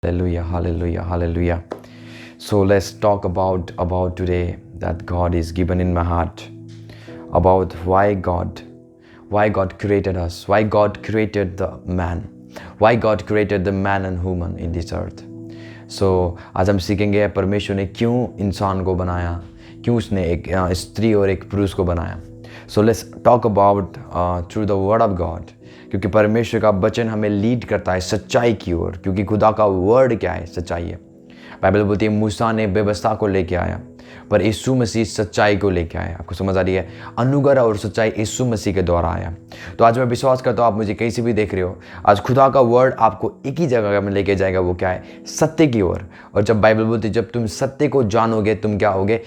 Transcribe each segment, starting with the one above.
Hallelujah, hallelujah, hallelujah. So let's talk about today that God is given in my heart about why God created us, why God created the man, why God created the man and woman in this earth. So आज हम सीखेंगे परमेश्वर ने क्यों इंसान को बनाया, क्यों उसने एक स्त्री और एक पुरुष को बनाया. So let's talk about through the word of God, क्योंकि परमेश्वर का वचन हमें लीड करता है सच्चाई की ओर, क्योंकि खुदा का वर्ड क्या है, सच्चाई है. बाइबल बोलती है मूसा ने व्यवस्था को लेके आया पर यीशु मसीह सच्चाई को लेके आया. आपको समझ आ रही है? अनुग्रह और सच्चाई यीशु मसीह के द्वारा आया. तो आज मैं विश्वास करता हूँ आप मुझे कहीं से भी देख रहे हो, आज खुदा का वर्ड आपको एक ही जगह में लेके जाएगा, वो क्या है? सत्य की ओर. और जब बाइबल बोलती है जब तुम सत्य को जानोगे तुम क्या होगे?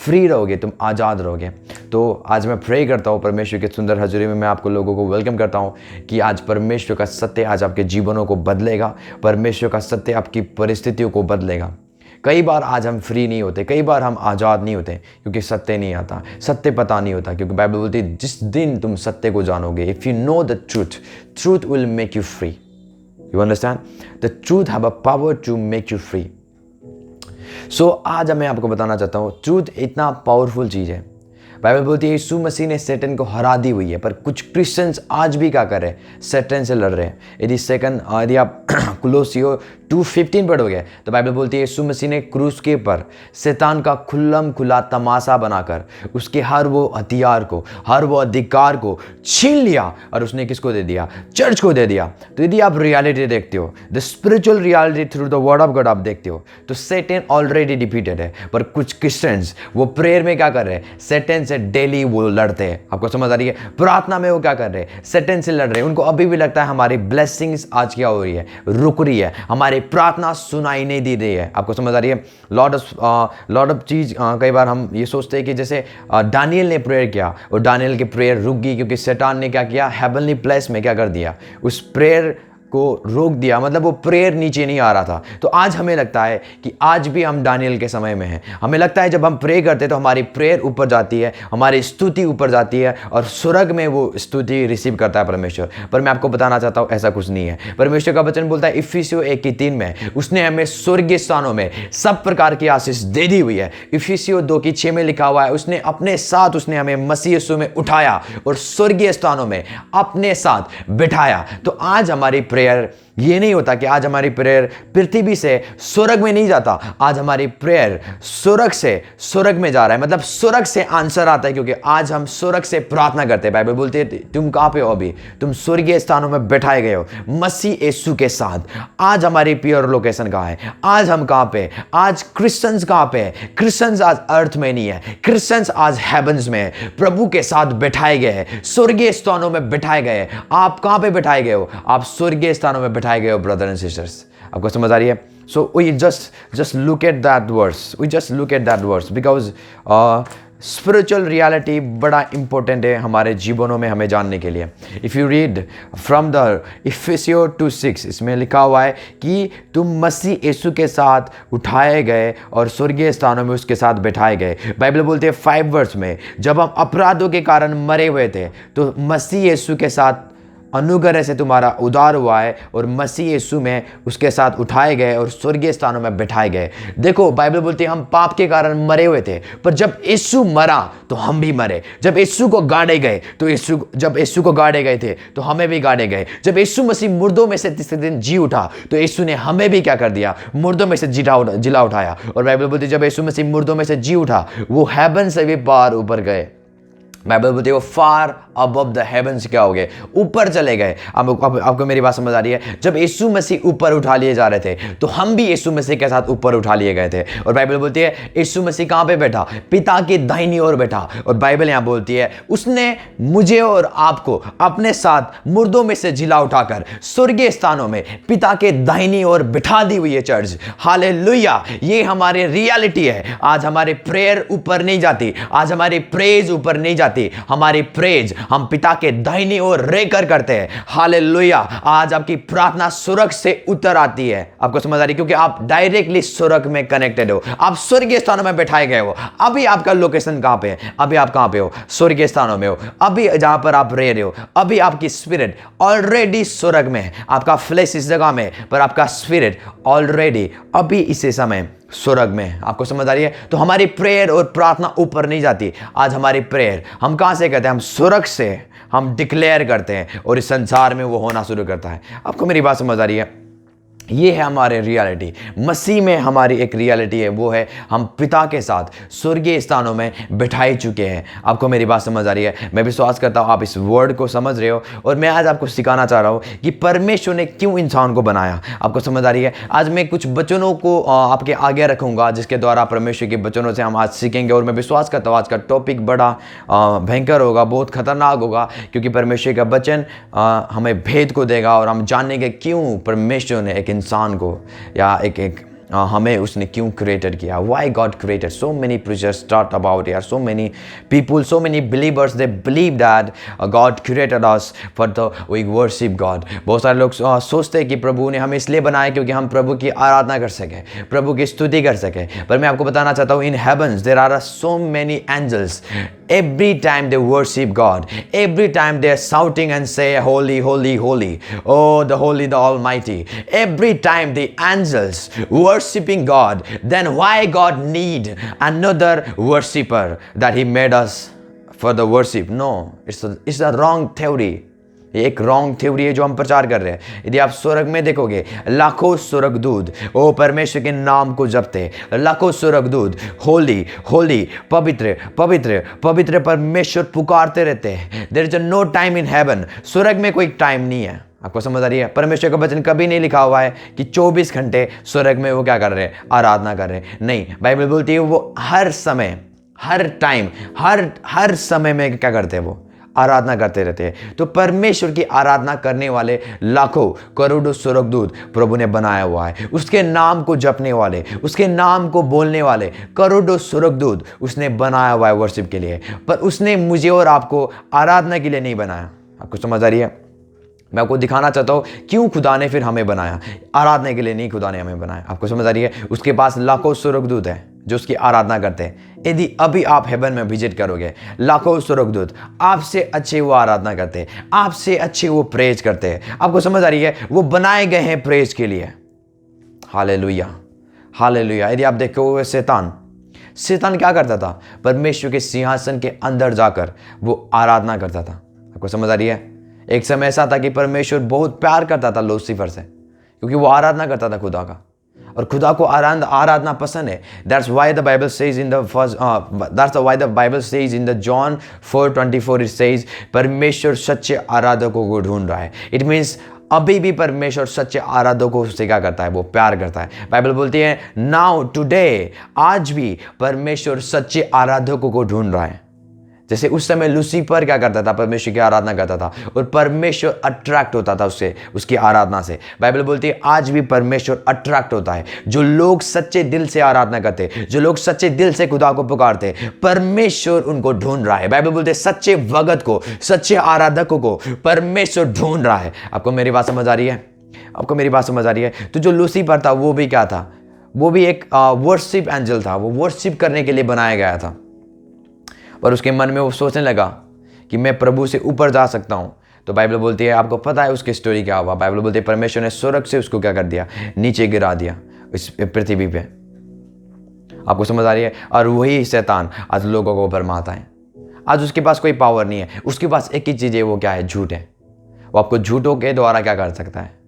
फ्री रहोगे, तुम आज़ाद रहोगे. तो आज मैं प्रे करता हूँ परमेश्वर के सुंदर हजूरी में मैं आपको लोगों को वेलकम करता हूँ कि आज परमेश्वर का सत्य आज आपके जीवनों को बदलेगा, परमेश्वर का सत्य आपकी परिस्थितियों को बदलेगा. कई बार आज हम फ्री नहीं होते, कई बार हम आज़ाद नहीं होते क्योंकि सत्य नहीं आता, सत्य पता नहीं होता. क्योंकि बाइबल बोलती है जिस दिन तुम सत्य को जानोगे, if you know the truth will make you free. You understand? The truth have a power to make you free. So आज मैं आपको बताना चाहता हूँ ट्रूथ इतना पावरफुल चीज़ है. बाइबल बोलती है यीशु मसीह ने सैटन को हरा दी हुई है, पर कुछ क्रिश्चियंस आज भी क्या कर रहे हैं? सैटन से लड़ रहे हैं. यदि आप कुलोसियो 2:15 पढ़ोगे तो बाइबल बोलती है यीशु मसीह ने क्रूस के पर शैतान का खुल्लम खुला तमाशा बनाकर उसके हर वो हथियार को, हर वो अधिकार को छीन लिया और उसने किसको दे दिया? चर्च को दे दिया. तो यदि आप रियलिटी देखते हो, the spiritual reality through the word of God आप देखते हो, तो सैटन ऑलरेडी डिफीटेड है. पर कुछ क्रिश्चियंस वो प्रेयर में क्या कर रहे हैं? सैटन से डेली वो लड़ते हैं. आपको समझ आ रही है? प्रार्थना में वो क्या कर रहे हैं? सैटन से लड़ रहे हैं. उनको अभी भी लगता है हमारी ब्लेसिंग्स आज क्या हो रही है? रुक रही है, हमारी प्रार्थना सुनाई नहीं दी रही है. आपको समझ आ रही है? लॉट ऑफ चीज़ कई बार हम ये सोचते हैं कि जैसे दानियल ने प्रेयर किया और दानियल की प्रेयर रुक गई क्योंकि शैतान ने क्या किया? हेवनली प्लेस में क्या कर दिया? उस प्रेयर को रोक दिया, मतलब वो प्रेयर नीचे नहीं आ रहा था. तो आज हमें लगता है कि आज भी हम दानियल के समय में हैं. हमें लगता है जब हम प्रे करते हैं तो हमारी प्रेयर ऊपर जाती है, हमारी स्तुति ऊपर जाती है और स्वर्ग में वो स्तुति रिसीव करता है परमेश्वर. पर मैं आपको बताना चाहता हूँ ऐसा कुछ नहीं है. परमेश्वर का वचन बोलता है इफिसियों 1:3 में उसने हमें स्वर्गीय स्थानों में सब प्रकार की आशीष दे दी हुई है. इफिसियों 2:6 में लिखा हुआ है उसने अपने साथ उसने हमें मसीह यीशु में उठाया और स्वर्गीय स्थानों में अपने साथ बिठाया. तो आज हमारी प्रेयर ये नहीं होता कि आज हमारी प्रेयर पृथ्वी से स्वर्ग में नहीं जाता, आज हमारी प्रेयर स्वर्ग से स्वर्ग में जा रहा है. मतलब स्वर्ग से आंसर आता है क्योंकि आज हम स्वर्ग से प्रार्थना करते हैं. बाइबल बोलती है तुम कहाँ पे हो? अभी तुम स्वर्गीय स्थानों में बैठाए गए हो मसीह यीशु के साथ. आज हमारी प्योर लोकेशन कहाँ है? आज हम कहाँ पे? आज क्रिश्चियंस कहाँ पे है? क्रिश्चियंस आज अर्थ में नहीं है, क्रिश्चियंस आज हेवंस में है, प्रभु के साथ बैठाए गए हैं, स्वर्गीय स्थानों में बैठाए गए हैं. आप कहाँ पे बैठाए गए हो? आप स्वर्गीय स्थानों में बैठाए गए हो ब्रदर एंड सिस्टर्स. आपको समझ आ रही है? So we just look at that verse, we just look at that verse because spiritual reality बड़ा इंपॉर्टेंट है हमारे जीवनों में हमें जानने के लिए. If you read from the इफिसियों 2:6 इसमें लिखा हुआ है कि तुम मसीह यीशु के साथ उठाए गए और स्वर्गीय स्थानों में उसके साथ बैठाए गए. बाइबल बोलते हैं 5 वर्स में जब हम अपराधों के कारण मरे हुए थे तो मसीह यीशु के साथ अनुग्रह से तुम्हारा उद्धार हुआ है और मसीह यीशु में उसके साथ उठाए गए और स्वर्गीय स्थानों में बैठाए गए. देखो बाइबल बोलती है हम पाप के कारण मरे हुए थे, पर जब यीशु मरा तो हम भी मरे. जब यीशु को गाड़े गए तो जब यीशु को गाड़े गए थे तो हमें भी गाड़े गए. जब यीशु मसीह मुर्दों में से तीसरे दिन जी उठा तो यीशु ने हमें भी क्या कर दिया? मुर्दों में से जिला उठाया. और बाइबल बोलती है जब यीशु मसीह मुर्दों में से जी उठा वो हेवन से भी पार ऊपर गए. बाइबल बोलती है वो फार अबव द हेवंस क्या हो गए? ऊपर चले गए. आपको मेरी बात समझ आ रही है? जब यीशु मसीह ऊपर उठा लिए जा रहे थे तो हम भी यीशु मसीह के साथ ऊपर उठा लिए गए थे. और बाइबल बोलती है यीशु मसीह कहाँ पे बैठा? पिता की दाहिनी ओर बैठा. और बाइबल यहाँ बोलती है उसने मुझे और आपको अपने साथ मुर्दों में से जिला उठाकर स्वर्गीय स्थानों में पिता के दाहिनी ओर बिठा दी हुई है चर्च. हालेलुया! ये हमारी रियलिटी है. आज हमारी प्रेयर ऊपर नहीं जाती, आज हमारी प्रेज ऊपर नहीं जाती, हमारी प्रेज हम पिता के दाहिनी ओर रहकर करते हैं। हालेलुया। आज आपकी प्रार्थना स्वर्ग से उतर आती है। आपको समझ आ रही, क्योंकि आप डायरेक्टली स्वर्ग में कनेक्टेड हो, आप स्वर्गीय स्थानों में बैठाए गए हो। अभी आपका लोकेशन कहां पे है? अभी आप कहां पे हो? स्वर्गीय स्थानों में हो। अभी जहां पर आप रह रहे हो, अभी आपकी स्पिरिट ऑलरेडी स्वर्ग में है। आपका फ्लेश इस जगह में, पर आपका स्पिरिट ऑलरेडी अभी इसी समय स्वर्ग में। आपको समझ आ रही है? तो हमारी प्रेयर और प्रार्थना ऊपर नहीं जाती। आज हमारी प्रेयर हम कहां से करते हैं? हम स्वर्ग से हम डिक्लेयर करते हैं और इस संसार में वो होना शुरू करता है। आपको मेरी बात समझ आ रही है? ये है हमारे रियलिटी। मसीह में हमारी एक रियलिटी है, वो है हम पिता के साथ स्वर्गीय स्थानों में बिठाए चुके हैं। आपको मेरी बात समझ आ रही है? मैं विश्वास करता हूँ आप इस वर्ड को समझ रहे हो, और मैं आज आपको सिखाना चाह रहा हूँ कि परमेश्वर ने क्यों इंसान को बनाया। आपको समझ आ रही है? आज मैं कुछ वचनों को आपके आगे रखूंगा, जिसके द्वारा परमेश्वर के वचनों से हम आज सीखेंगे। और मैं विश्वास करता हूँ आज का टॉपिक बड़ा भयंकर होगा, बहुत खतरनाक होगा, क्योंकि परमेश्वर का वचन हमें भेद को देगा और हम जानेंगे क्यों परमेश्वर ने एक इंसान को या हमें उसने क्यों क्रिएटेड किया। Why God created. So many preachers taught about यार, so many people, so many believers, they believe that God created us for the we worship God. बहुत सारे लोग सोचते हैं कि प्रभु ने हमें इसलिए बनाया क्योंकि हम प्रभु की आराधना कर सके, प्रभु की स्तुति कर सके। पर मैं आपको बताना चाहता हूँ, in heavens there are so many angels. Every time they worship God, every time they are shouting and say, holy, holy, holy, oh, the holy, the almighty. Every time the angels worshiping God, then why God need another worshipper that he made us for the worship? No, it's a wrong theory. ये एक wrong theory है जो हम प्रचार कर रहे हैं। यदि आप स्वर्ग में देखोगे, लाखों स्वर्गदूत ओ परमेश्वर के नाम को जपते, लाखों स्वर्गदूत होली होली, पवित्र पवित्र पवित्र परमेश्वर पुकारते रहते हैं। There is no time in heaven. स्वर्ग में कोई टाइम नहीं है। आपको समझ आ रही है? परमेश्वर का वचन कभी नहीं लिखा हुआ है कि 24 घंटे स्वर्ग में वो क्या कर रहे हैं? आराधना कर रहे हैं। नहीं, बाइबल बोलती है वो हर समय, हर टाइम, हर समय में क्या करते हैं? वो आराधना करते रहते हैं। तो परमेश्वर की आराधना करने वाले लाखों करोड़ों स्वर्गदूत प्रभु ने बनाया हुआ है। उसके नाम को जपने वाले, उसके नाम को बोलने वाले करोड़ों स्वर्गदूत उसने बनाया हुआ है वर्शिप के लिए। पर उसने मुझे और आपको आराधना के लिए नहीं बनाया। आपको समझ आ रही है? मैं आपको दिखाना चाहता हूँ क्यों खुदा ने फिर हमें बनाया। आराधना के लिए नहीं खुदा ने हमें बनाया। आपको समझ आ रही है? उसके पास लाखों स्वर्गदूत हैं जो उसकी आराधना करते हैं। यदि अभी आप हेवन में विजिट करोगे, लाखों स्वर्गदूत आपसे अच्छे वो आराधना करते हैं, आपसे अच्छे वो प्रेज करते हैं। आपको समझ आ रही है? वो बनाए गए हैं प्रेज के लिए। Hallelujah, hallelujah. यदि आप देखोगे शैतान क्या करता था? परमेश्वर के सिंहासन के अंदर जाकर वो आराधना करता था। आपको समझ आ रही है? एक समय ऐसा था कि परमेश्वर बहुत प्यार करता था लूसीफर से, क्योंकि वो आराधना करता था खुदा का, और खुदा को आराधना पसंद है। That's why the Bible says in the first that's why the Bible says in the John 4:24 it says परमेश्वर सच्चे आराधकों को ढूंढ रहा है। It means अभी भी परमेश्वर सच्चे आराधकों से क्या करता है? वो प्यार करता है। बाइबल बोलती है नाउ टुडे, आज भी परमेश्वर सच्चे आराधकों को ढूंढ रहा है। जैसे उस समय लूसीफर क्या करता था? परमेश्वर की आराधना करता था, और परमेश्वर अट्रैक्ट होता था उससे, उसकी आराधना से। बाइबल बोलती है आज भी परमेश्वर अट्रैक्ट होता है। जो लोग सच्चे दिल से आराधना करते, जो लोग सच्चे दिल से खुदा को पुकारते, परमेश्वर उनको ढूंढ रहा है। बाइबल बोलते है सच्चे भगत को, सच्चे आराधकों को परमेश्वर ढूंढ रहा है। आपको मेरी बात समझ आ रही है? आपको मेरी बात समझ आ रही है? तो जो लूसीफर था वो भी क्या था? वो भी एक वर्शिप एंजल था। वो वर्शिप करने के लिए बनाया गया था, पर उसके मन में वो सोचने लगा कि मैं प्रभु से ऊपर जा सकता हूँ। तो बाइबल बोलती है, आपको पता है उसकी स्टोरी क्या हुआ? बाइबल बोलती है परमेश्वर ने स्वर्ग से उसको क्या कर दिया? नीचे गिरा दिया इस पृथ्वी पे। आपको समझ आ रही है? और वही शैतान आज लोगों को भरमाता है। आज उसके पास कोई पावर नहीं है, उसके पास एक ही चीज़ है, वो क्या है? झूठ है। वो आपको झूठों के द्वारा क्या कर सकता है?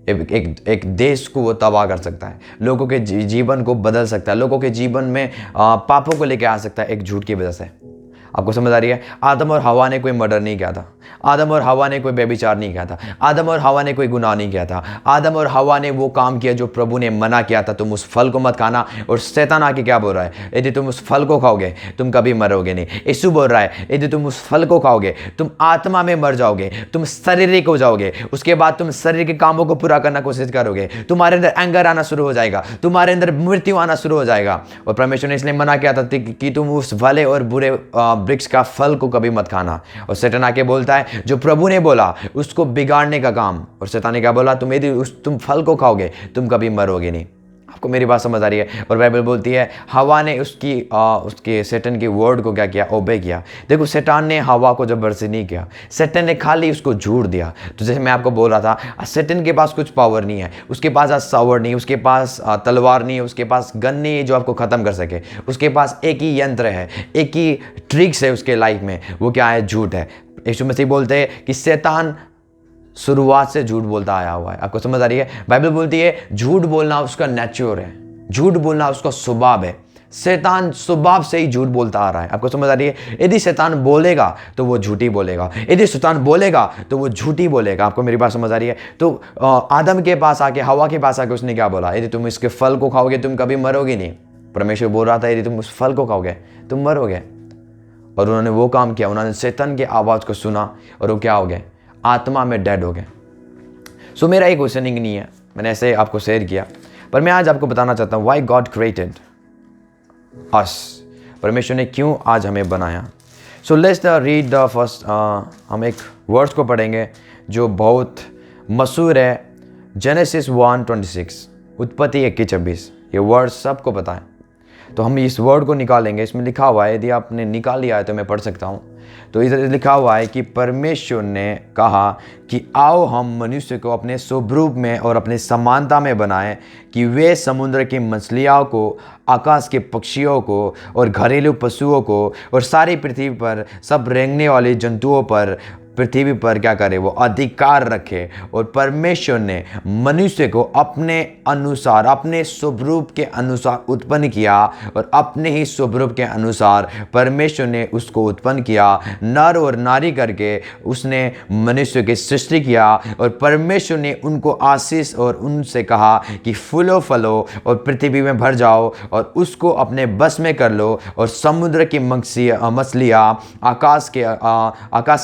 एक देश को वो तबाह कर सकता है, लोगों के जीवन को बदल सकता है, लोगों के जीवन में पापों को लेकर आ सकता है एक झूठ की वजह से। आपको समझ आ रही है? आदम और हवा ने कोई मर्डर नहीं किया था, आदम और हवा ने कोई व्यभिचार नहीं किया था, आदम और हवा ने कोई गुनाह नहीं किया था। आदम और हवा ने वो काम किया जो प्रभु ने मना किया था, तुम उस फल को मत खाना। और शैतान आके क्या बोल रहा है? यदि तुम उस फल को खाओगे तुम कभी मरोगे नहीं। यीशु बोल रहा है यदि तुम उस फल को खाओगे तुम आत्मा में मर जाओगे, तुम शारीरिक हो जाओगे। उसके बाद तुम शरीर के कामों को पूरा करना कोशिश करोगे, तुम्हारे अंदर एंगर आना शुरू हो जाएगा, तुम्हारे अंदर मृत्यु आना शुरू हो जाएगा। और परमेश्वर ने इसलिए मना किया था कि तुम उस भले और बुरे वृक्ष का फल को कभी मत खाना। और शैतान आके बोलता है जो प्रभु ने बोला उसको बिगाड़ने का काम। और शैतान ने क्या बोला, तुम फल को खाओगे तुम कभी मरोगे नहीं। आपको मेरी बात समझ आ रही है? और बाइबल बोलती है हवा ने उसके शैतान के वर्ड को क्या किया, ओबे किया। देखो शैतान ने हवा को जबरदस्ती नहीं किया, शैतान ने खाली उसको झूठ दिया। तो जैसे मैं आपको बोल रहा था, शैतान के पास कुछ पावर नहीं है, उसके पास सावर नहीं, उसके पास तलवार नहीं है, उसके पास गन नहीं है जो आपको ख़त्म कर सके। उसके पास एक ही यंत्र है, एक ही ट्रिक्स है उसके लाइफ में, वो क्या है, झूठ है। यीशु मसीह बोलते हैं कि शैतान शुरुआत से झूठ बोलता आया हुआ है। आपको समझ आ रही है? बाइबल बोलती है झूठ बोलना उसका नेचर है, झूठ बोलना उसका स्वभाव है। शैतान स्वभाव से ही झूठ बोलता आ रहा है। आपको समझ आ रही है? यदि शैतान बोलेगा तो वो झूठी बोलेगा, यदि शैतान बोलेगा तो वो झूठी बोलेगा। आपको मेरी बात समझ आ रही है? तो आदम के पास आके, हवा के पास आके उसने क्या बोला, यदि तुम इसके फल को खाओगे तुम कभी मरोगे नहीं। परमेश्वर बोल रहा था यदि तुम उस फल को खाओगे तुम मरोगे। और उन्होंने वो काम किया, उन्होंने शैतान की आवाज़ को सुना और वो क्या हो गए, आत्मा में डेड हो गए। सो मेरा एक क्वेश्चनिंग नहीं है, मैंने ऐसे आपको शेयर किया, पर मैं आज आपको बताना चाहता हूँ व्हाई गॉड क्रिएटेड अस। परमेश्वर ने क्यों आज हमें बनाया। So let's read the first, हम एक वर्ड्स को पढ़ेंगे जो बहुत मशहूर है, जेनेसिस 1:26, उत्पत्ति 1:26। ये वर्ड सबको पता है, तो हम इस वर्ड को निकालेंगे। इसमें लिखा हुआ है, यदि आपने निकाल लिया है तो मैं पढ़ सकता हूँ। तो इधर लिखा हुआ है कि परमेश्वर ने कहा कि आओ हम मनुष्य को अपने स्वरूप में और अपने समानता में बनाएं, कि वे समुद्र की मछलियों को, आकाश के पक्षियों को और घरेलू पशुओं को और सारी पृथ्वी पर सब रेंगने वाले जंतुओं पर, पृथ्वी पर क्या करे, वो अधिकार रखे। और परमेश्वर ने मनुष्य को अपने अनुसार, अपने स्वरूप के अनुसार उत्पन्न किया, और अपने ही स्वरूप के अनुसार परमेश्वर ने उसको उत्पन्न किया, नर और नारी करके उसने मनुष्य की सृष्टि किया। और परमेश्वर ने उनको आशीष और उनसे कहा कि फूलो फलो और पृथ्वी में भर जाओ और उसको अपने बस में कर लो, और समुद्र की मछलियाँ, आकाश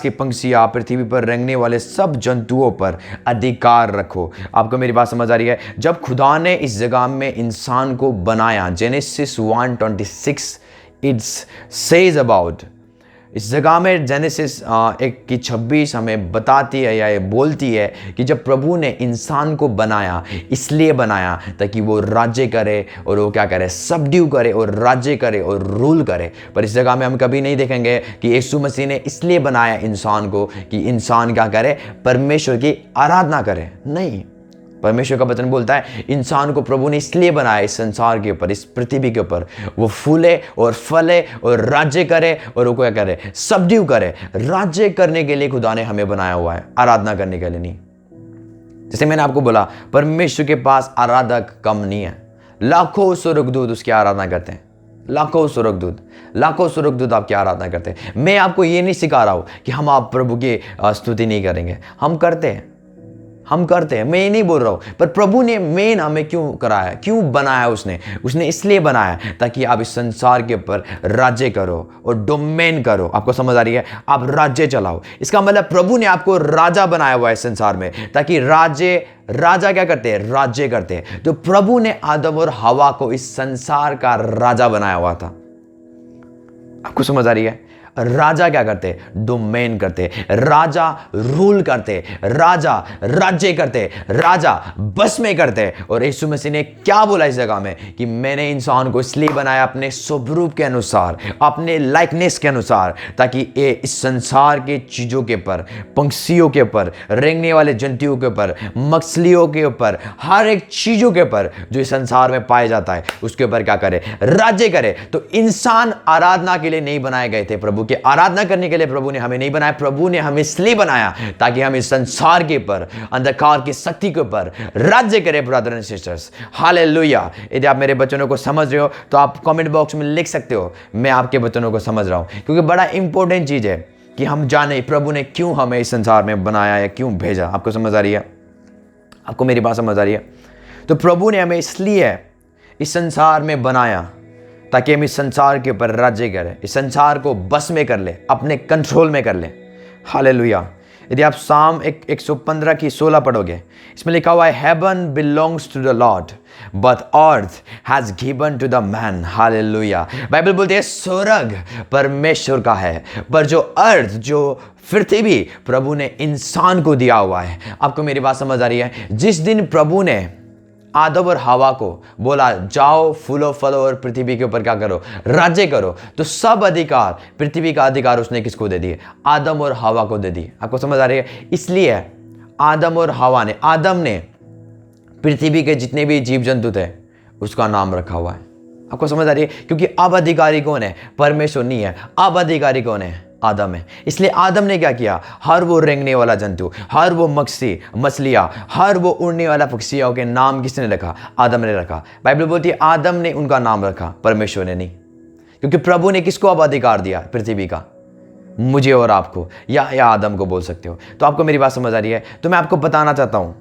के पंछियाँ, पृथ्वी पर रेंगने वाले सब जंतुओं पर अधिकार रखो। आपको मेरी बात समझ आ रही है? जब खुदा ने इस जगह में इंसान को बनाया, जेनेसिस 1:26 इट्स सेज अबाउट, इस जगह में जेनेसिस 1:26 हमें बताती है या ये बोलती है कि जब प्रभु ने इंसान को बनाया, इसलिए बनाया ताकि वो राज्य करे, और वो क्या करे, सबड्यू करे और राज्य करे और रूल करे। पर इस जगह में हम कभी नहीं देखेंगे कि यीशु मसीह ने इसलिए बनाया इंसान को कि इंसान क्या करे, परमेश्वर की आराधना करे। नहीं, परमेश्वर का वचन बोलता है इंसान को प्रभु ने इसलिए बनाया इस संसार के ऊपर, इस पृथ्वी के ऊपर, वो फूले और फले और राज्य करे, और वो क्या करे, सबड्यू करे। राज्य करने के लिए खुदा ने हमें बनाया हुआ है, आराधना करने के लिए नहीं। जैसे मैंने आपको बोला, परमेश्वर के पास आराधक कम नहीं है, लाखों स्वर्गदूत उसकी आराधना करते हैं, लाखों स्वर्गदूत आपकी आराधना करते हैं। मैं आपको ये नहीं सिखा रहा हूं कि हम आप प्रभु की स्तुति नहीं करेंगे, हम करते हैं, मैं ये नहीं बोल रहा हूं। पर प्रभु ने मेन हमें क्यों कराया, क्यों बनाया, उसने इसलिए बनाया ताकि आप इस संसार के ऊपर राज्य करो और डोमेन करो। आपको समझ आ रही है? आप राज्य चलाओ। इसका मतलब प्रभु ने आपको राजा बनाया हुआ है संसार में, ताकि राजा क्या करते हैं, राज्य करते हैं। तो प्रभु ने आदम और हवा को इस संसार का राजा बनाया हुआ था। आपको समझ आ रही है? राजा क्या करते, डोमेन करते, राजा रूल करते, राजा राज्य करते, राजा बस में करते। और यीशु मसीह ने क्या बोला इस जगह में कि मैंने इंसान को इसलिए बनाया अपने स्वरूप के अनुसार, अपने लाइकनेस के अनुसार, ताकि ये इस संसार के चीजों के ऊपर, पंछियों के ऊपर, रेंगने वाले जंतुओं के ऊपर, मछलियों के ऊपर, हर एक चीजों के ऊपर जो इस संसार में पाया जाता है, उसके ऊपर क्या करे, राज्य करे। तो इंसान आराधना के लिए नहीं बनाए गए थे, प्रभु की आराधना करने के लिए प्रभु ने हमें नहीं बनाया। प्रभु ने हमें इसलिए बनाया ताकि हम इस संसार के ऊपर, अंधकार की शक्ति के ऊपर राज्य करें। Brother and sisters, hallelujah. यदि आप मेरे वचनों को समझ रहे हो तो आप कमेंट बॉक्स में लिख सकते हो मैं आपके वचनों को समझ रहा हूं, क्योंकि बड़ा इंपॉर्टेंट चीज है कि हम जाने प्रभु ने क्यों हमें इस संसार में बनाया या क्यों भेजा। आपको समझ आ रही है? आपको मेरी बात समझ आ रही है? तो प्रभु ने हमें इसलिए इस संसार में बनाया ताकि हम इस संसार के ऊपर राज्य करें, इस संसार को बस में कर ले, अपने कंट्रोल में कर ले। हालेलुया। यदि आप साम 115 की 16 पढ़ोगे, इसमें लिखा हुआ है heaven belongs to the lord but earth has given to the man. Hallelujah. Bible बोलती है स्वर्ग परमेश्वर का है, पर जो अर्थ, जो पृथ्वी, प्रभु ने इंसान को दिया हुआ है। आपको मेरी बात समझ आ रही है? जिस दिन प्रभु ने आदम और हवा को बोला जाओ फूलो फलो और पृथ्वी के ऊपर क्या करो, राज्य करो, तो सब अधिकार, पृथ्वी का अधिकार उसने किसको दे दिए? आदम और हवा को दे दिए। आपको समझ आ रही है? इसलिए आदम और हवा ने, आदम ने पृथ्वी के जितने भी जीव जंतु थे उसका नाम रखा हुआ है। आपको समझ आ रही है? क्योंकि अब अधिकारी कौन है? परमेश्वर नहीं है, अब अधिकारी कौन है? आदम है। इसलिए आदम ने क्या किया? हर वो रेंगने वाला जंतु, हर वो मछलियां, हर वो उड़ने वाला पक्षियों के नाम किसने रखा? आदम ने रखा। बाइबल बोलती है आदम ने उनका नाम रखा, परमेश्वर ने नहीं। क्योंकि प्रभु ने किसको अब अधिकार दिया पृथ्वी का? मुझे और आपको, या आदम को बोल सकते हो। तो आपको मेरी बात समझ आ रही है? तो मैं आपको बताना चाहता हूं,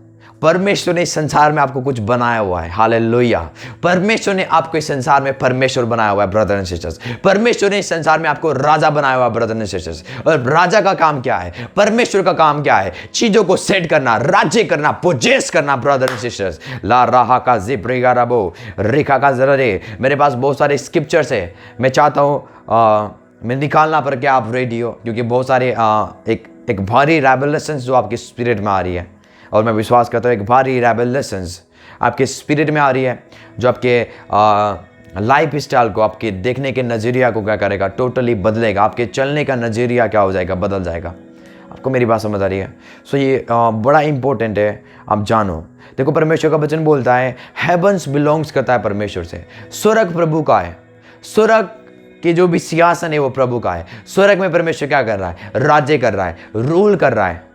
परमेश्वर ने इस संसार में आपको कुछ बनाया हुआ है। हालेलुया। परमेश्वर ने आपको इस संसार में परमेश्वर बनाया हुआ है ब्रदर एंड सिस्टर्स। परमेश्वर ने इस संसार में आपको राजा बनाया हुआ है ब्रदर एंड सिस्टर्स। और राजा का काम क्या है? परमेश्वर का काम क्या है? चीजों को सेट करना, राज्य करना, पोजेस करना ब्रदर एंड सिस्टर्स। ला राहा का जिब्रिगा रबो रेखा का जरे। मेरे पास बहुत सारे स्क्रिप्चर्स है, मैं चाहता हूँ मैं निकालना पर क्या आप रेडी हो? क्योंकि बहुत सारे एक भारी रेवलेशंस जो आपके स्पिरिट में आ रही है, और मैं विश्वास करता हूँ एक भारी रेवलेशंस आपके स्पिरिट में आ रही है, जो आपके लाइफ स्टाइल को, आपके देखने के नज़रिया को क्या करेगा? टोटली बदलेगा। आपके चलने का नज़रिया क्या हो जाएगा? बदल जाएगा। आपको मेरी बात समझ आ रही है? सो ये बड़ा इंपॉर्टेंट है, आप जानो। देखो परमेश्वर का वचन बोलता है हेवंस बिलोंग्स करता है परमेश्वर से। स्वर्ग प्रभु का है, स्वर्ग कि जो भी सिंहासन है वो प्रभु का है। स्वर्ग में परमेश्वर क्या कर रहा है? राज्य कर रहा है, रूल कर रहा है।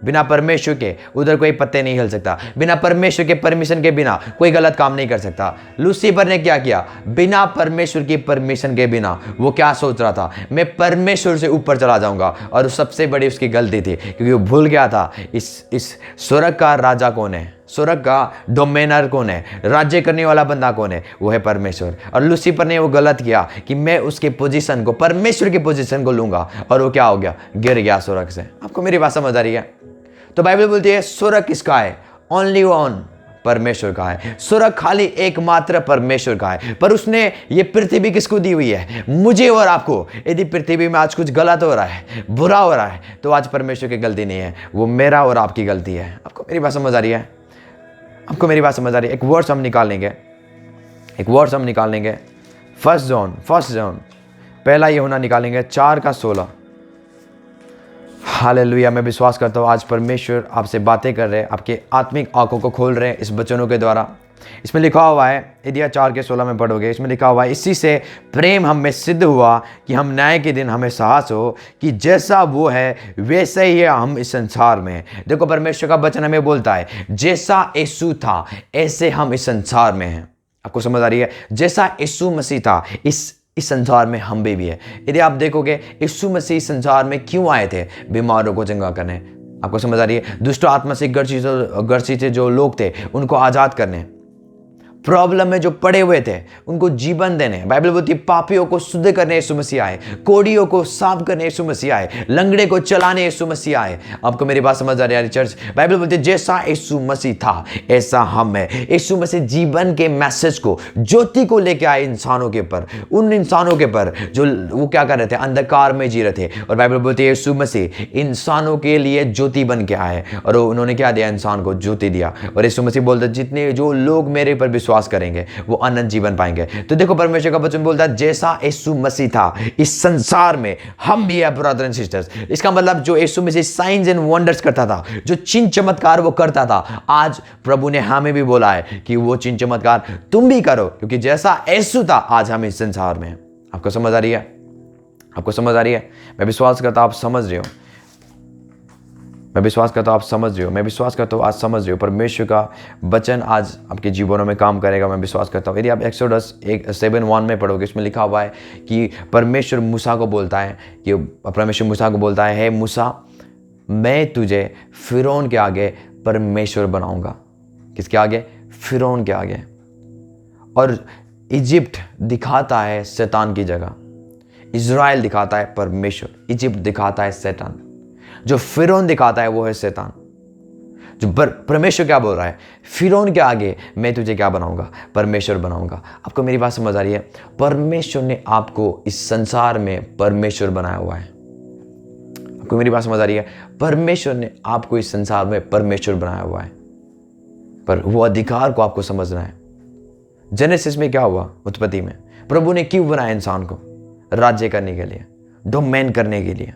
बिना परमेश्वर के उधर कोई पत्ते नहीं हिल सकता। बिना परमेश्वर के परमिशन के बिना कोई गलत काम नहीं कर सकता। लूसीफर ने क्या किया? बिना परमेश्वर की परमिशन के बिना वो क्या सोच रहा था? मैं परमेश्वर से ऊपर चला जाऊंगा। और सबसे बड़ी उसकी गलती थी, क्योंकि वो भूल गया था इस स्वर्ग का राजा कौन है, स्वर्ग का डोमेनर कौन है, राज्य करने वाला बंदा कौन है? वो है परमेश्वर। और लूसीफर ने वो गलत किया कि मैं उसके पोजीशन को, परमेश्वर की पोजीशन को लूंगा, और वो क्या हो गया? गिर गया स्वर्ग से। आपको मेरी बात समझ आ रही है? तो बाइबल बोलती है स्वर्ग किसका है? ओनली वन, परमेश्वर का है। स्वर्ग खाली एकमात्र परमेश्वर का है। पर उसने ये पृथ्वी किसको दी हुई है? मुझे और आपको। यदि पृथ्वी में आज कुछ गलत हो रहा है, बुरा हो रहा है, तो आज परमेश्वर की गलती नहीं है, वो मेरा और आपकी गलती है। आपको मेरी बात समझ आ रही है? आपको मेरी बात समझ आ रही है? एक वर्ड्स हम निकाल लेंगे, फर्स्ट जॉन पहला यूहन्ना निकालेंगे 4:16। हालेलुया। मैं विश्वास करता हूँ आज परमेश्वर आपसे बातें कर रहे हैं, आपके आत्मिक आंखों को खोल रहे हैं इस वचनों के द्वारा। इसमें लिखा हुआ है, यदि 4:16 में पढ़ोगे, इसमें लिखा हुआ है इसी से प्रेम हम में सिद्ध हुआ कि हम न्याय के दिन हमें साहस हो कि जैसा वो है वैसे ही है हम इस संसार में। देखो परमेश्वर का वचन हमें बोलता है जैसा यीशु था ऐसे हम इस संसार में हैं। आपको समझ आ रही है? जैसा यीशु मसीह था इस संसार में हम भी है। यदि आप देखोगे यीशु मसीह संसार में क्यों आए थे? बीमारों को चंगा करने। आपको समझ आ रही है? दुष्ट आत्मा से ग्रसित जो लोग थे उनको आजाद करने, प्रॉब्लम में जो पड़े हुए थे उनको जीवन देने। बाइबल बोलती है पापियों को शुद्ध करने यीशु मसीह आए, कोड़ियों को साफ करने यीशु मसीह आए, लंगड़े को चलाने यीशु मसीह आए। आपको मेरी बात समझ आ रही है चर्च? बाइबल बोलती है जैसा यीशु मसीह था ऐसा हम है। यीशु मसीह जीवन के मैसेज को, ज्योति को लेके आए इंसानों के ऊपर, उन इंसानों के ऊपर जो वो क्या कर रहे थे? अंधकार में जी रहे थे। और बाइबल बोलती है यीशु मसीह इंसानों के लिए ज्योति बन के आए, और उन्होंने क्या दिया? इंसान को ज्योति दिया। और यीशु मसीह बोलते जितने जो लोग मेरे पर विश्वास करेंगे वो अनंत जीवन पाएंगे। तो देखो परमेश्वर का वचन बोलता है जैसा यीशु मसीह था इस संसार में हम भी है ब्रदर एंड सिस्टर्स। इसका मतलब जो यीशु मसीह साइंस एंड वंडर्स करता था, जो चिन्ह चमत्कार वो करता था, आज प्रभु ने हमें भी बोला है कि वो चिन्ह चमत्कार तुम भी करो, क्योंकि जैसा यीशु था आज हम इस संसार में। आपको समझ आ रही है? आपको समझ आ रही है? मैं विश्वास करता हूं आप समझ रहे हो। मैं विश्वास करता हूँ आप समझ रहे हो। मैं विश्वास करता हूँ आज समझ रहे हो। परमेश्वर का वचन आज आपके जीवनों में काम करेगा, मैं विश्वास करता हूँ। यदि आप एक्सोडस 7:1 में पढ़ोगे, इसमें लिखा हुआ है कि परमेश्वर मूसा को बोलता है कि परमेश्वर मूसा को बोलता है हे मूसा, मैं तुझे फिरौन के आगे परमेश्वर बनाऊंगा। किसके आगे? फिरौन के आगे। और इजिप्ट दिखाता है शैतान की जगह, इज़राइल दिखाता है परमेश्वर, इजिप्ट दिखाता है शैतान। जो फिरौन दिखाता है वो है शैतान। जो परमेश्वर क्या बोल रहा है, फिरौन के आगे मैं तुझे क्या बनाऊंगा, परमेश्वर बनाऊंगा। आपको मेरी बात समझ आ रही है? परमेश्वर ने आपको इस संसार में परमेश्वर बनाया हुआ है। आपको मेरी बात समझ आ रही है? परमेश्वर ने आपको इस संसार में परमेश्वर बनाया हुआ है, पर वो अधिकार को आपको समझना है। जेनेसिस में क्या हुआ, उत्पत्ति में प्रभु ने क्यों बनाया इंसान को? राज्य करने के लिए, डोमेन करने के लिए।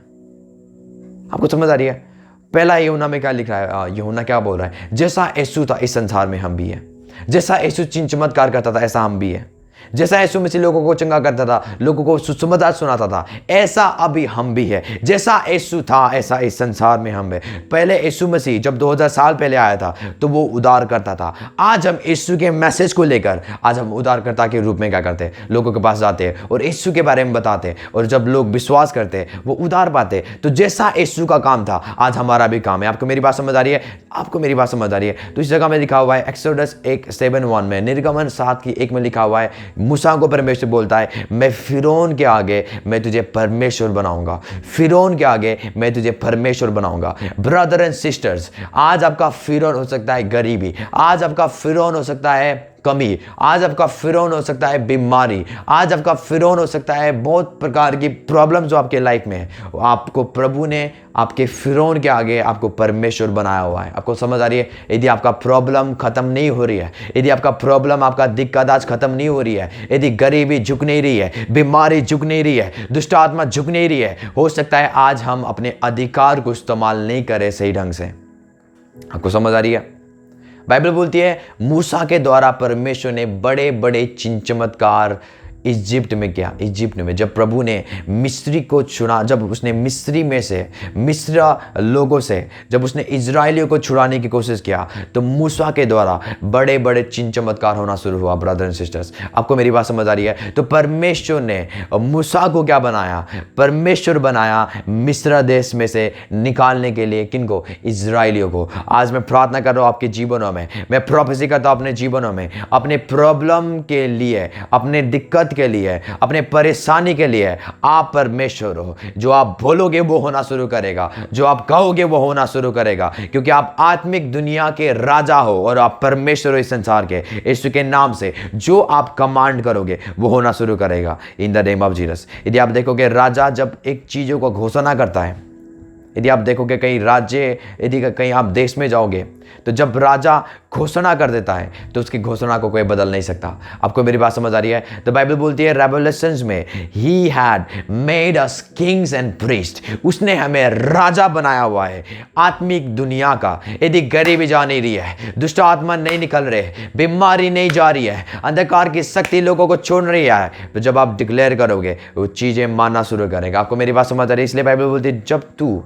आपको समझ आ रही है? पहला यूहन्ना में क्या लिख रहा है? यूहन्ना क्या बोल रहा है? जैसा यीशु था इस संसार में हम भी है। जैसा यीशु चिन्ह चमत्कार करता था ऐसा हम भी है। जैसा यीशु मसीह लोगों को चंगा करता था, लोगों को सुसमाचार सुनाता था, ऐसा अभी हम भी है। जैसा यीशु था ऐसा इस संसार में हम है। पहले यीशु मसीह जब 2000 साल पहले आया था तो वो उद्धार करता था। आज हम यीशु के मैसेज को लेकर आज हम उद्धारकर्ता के रूप में क्या करते हैं, लोगों के पास जाते हैं और यीशु के बारे में बताते हैं, और जब लोग विश्वास करते हैं वो उद्धार पाते। तो जैसा यीशु का काम था आज हमारा भी काम है। आपको मेरी बात समझ आ रही है? आपको मेरी बात समझ आ रही है? तो इस जगह में लिखा हुआ है एक्सोडस 1:7-1 में, निर्गमन 7:1 में लिखा हुआ है, मूसा को परमेश्वर बोलता है मैं फिरौन के आगे मैं तुझे परमेश्वर बनाऊंगा। फिरौन के आगे मैं तुझे परमेश्वर बनाऊंगा। ब्रदर एंड सिस्टर्स, आज आपका फिरौन हो सकता है गरीबी, आज आपका फिरौन हो सकता है कमी, आज आपका फिरौन हो सकता है बीमारी, आज आपका फिरौन हो सकता है बहुत प्रकार की प्रॉब्लम जो आपके लाइफ में है। आपको प्रभु ने आपके फिरौन के आगे आपको परमेश्वर बनाया हुआ है। आपको समझ आ रही है? यदि आपका प्रॉब्लम खत्म नहीं हो रही है, यदि आपका प्रॉब्लम आपका दिक्कत आज खत्म नहीं हो रही है, यदि गरीबी झुक नहीं रही है, बीमारी झुक नहीं रही है, दुष्ट आत्मा झुक नहीं रही है, हो सकता है आज हम अपने अधिकार को इस्तेमाल नहीं करें सही ढंग से। आपको समझ आ रही है? बाइबल बोलती है मूसा के द्वारा परमेश्वर ने बड़े बड़े चिन्ह चमत्कार इजिप्ट में किया। इजिप्ट में जब प्रभु ने मिस्री को छुड़ा, जब उसने मिस्री में से मिस्र लोगों से जब उसने इजराइलियों को छुड़ाने की कोशिश किया तो मूसा के द्वारा बड़े बड़े चिन्ह चमत्कार होना शुरू हुआ। ब्रदर एंड सिस्टर्स, आपको मेरी बात समझ आ रही है? तो परमेश्वर ने मूसा को क्या बनाया? परमेश्वर बनाया मिस्र देश में से निकालने के लिए। किनको? इजराइलियों को। आज मैं प्रार्थना कर रहा हूँ आपके जीवनों में, मैं प्रोफेसी करता हूँ अपने जीवनों में, अपने प्रॉब्लम के लिए, अपने दिक्कत के लिए, अपने परेशानी के लिए आप परमेश्वर हो। जो आप बोलोगे वो होना शुरू करेगा, जो आप कहोगे वो होना शुरू करेगा, क्योंकि आप आत्मिक दुनिया के राजा हो और आप परमेश्वर हो इस संसार के। यीशु के नाम से जो आप कमांड करोगे वो होना शुरू करेगा in the name of Jesus. यदि आप देखोगे राजा जब एक चीजों को घोषणा करता है, यदि आप देखोगे कहीं राज्य, यदि कहीं आप देश में जाओगे तो जब राजा घोषणा कर देता है तो उसकी घोषणा को कोई बदल नहीं सकता। आपको मेरी बात समझ आ रही है? तो बाइबल बोलती है रेवलेशंस में, he had made us Kings and priest, उसने हमें राजा बनाया हुआ है आत्मिक दुनिया का। यदि गरीबी जा नहीं रही है, दुष्ट आत्मा नहीं निकल रहे, बीमारी नहीं जा रही है, अंधकार की शक्ति लोगों को छोड़ रही है, तो जब आप डिक्लेयर करोगे वो चीजें मानना शुरू करेगा। आपको मेरी बात समझ आ रही है? इसलिए बाइबल बोलती है जब तू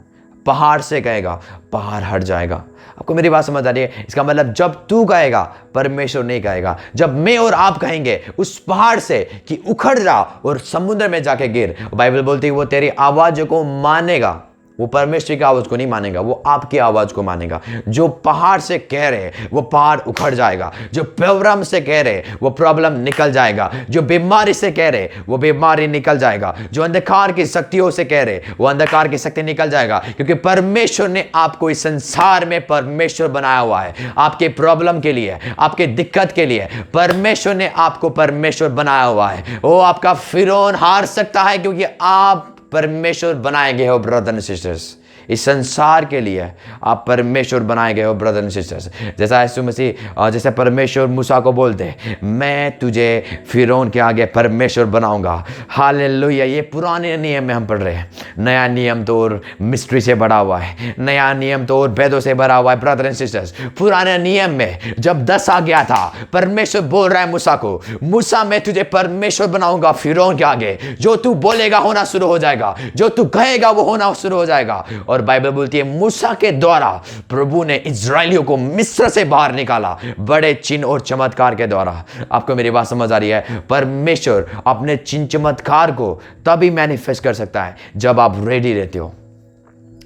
पहाड़ से कहेगा पहाड़ हट जाएगा। आपको मेरी बात समझ आ रही है? इसका मतलब जब तू कहेगा, परमेश्वर नहीं कहेगा। जब मैं और आप कहेंगे उस पहाड़ से कि उखड़ जा और समुद्र में जाके गिर, बाइबल बोलती है वो तेरी आवाज को मानेगा। वो परमेश्वर की आवाज को नहीं मानेगा, वो आपकी आवाज को मानेगा। जो पहाड़ से कह रहे वो पहाड़ उखड़ जाएगा, जो प्रॉब्लम से कह रहे वो प्रॉब्लम निकल जाएगा, जो बीमारी से कह रहे वो बीमारी निकल जाएगा, जो अंधकार की शक्तियों से कह रहे वो अंधकार की शक्ति निकल जाएगा। क्योंकि परमेश्वर ने आपको इस संसार में परमेश्वर बनाया हुआ है। आपके प्रॉब्लम के लिए, आपके दिक्कत के लिए परमेश्वर ने आपको परमेश्वर बनाया हुआ है। वो आपका फिरौन हार सकता है क्योंकि आप परमेश्वर बनाए गए हो। ब्रदर एंड सिस्टर्स, इस संसार के लिए आप परमेश्वर बनाए गए हो। ब्रदर एंड सिस्टर्स, जैसा यीशु मसीह, जैसे परमेश्वर मूसा को बोलते मैं तुझे फिरौन के आगे परमेश्वर बनाऊंगा। हालेलुया। ये पुराने नियम में हम पढ़ रहे हैं, नया नियम तो और मिस्ट्री से भरा हुआ है, नया नियम तो और वेदों से भरा हुआ है। ब्रदर एंड सिस्टर्स, पुराने नियम में जब 10 आ गया था, परमेश्वर बोल रहा है मूसा को, मूसा मैं तुझे परमेश्वर बनाऊंगा फिरौन के आगे। जो तू बोलेगा होना शुरू हो जाएगा, जो तू कहेगा वो होना शुरू हो जाएगा। और बाइबल बोलती है मूसा के द्वारा प्रभु ने इजराइलियों को मिस्र से बाहर निकाला, बड़े चिन्ह और चमत्कार के द्वारा। आपको मेरी बात समझ आ रही है? परमेश्वर अपने चिन्ह चमत्कार को तभी मैनिफेस्ट कर सकता है जब आप रेडी रहते हो।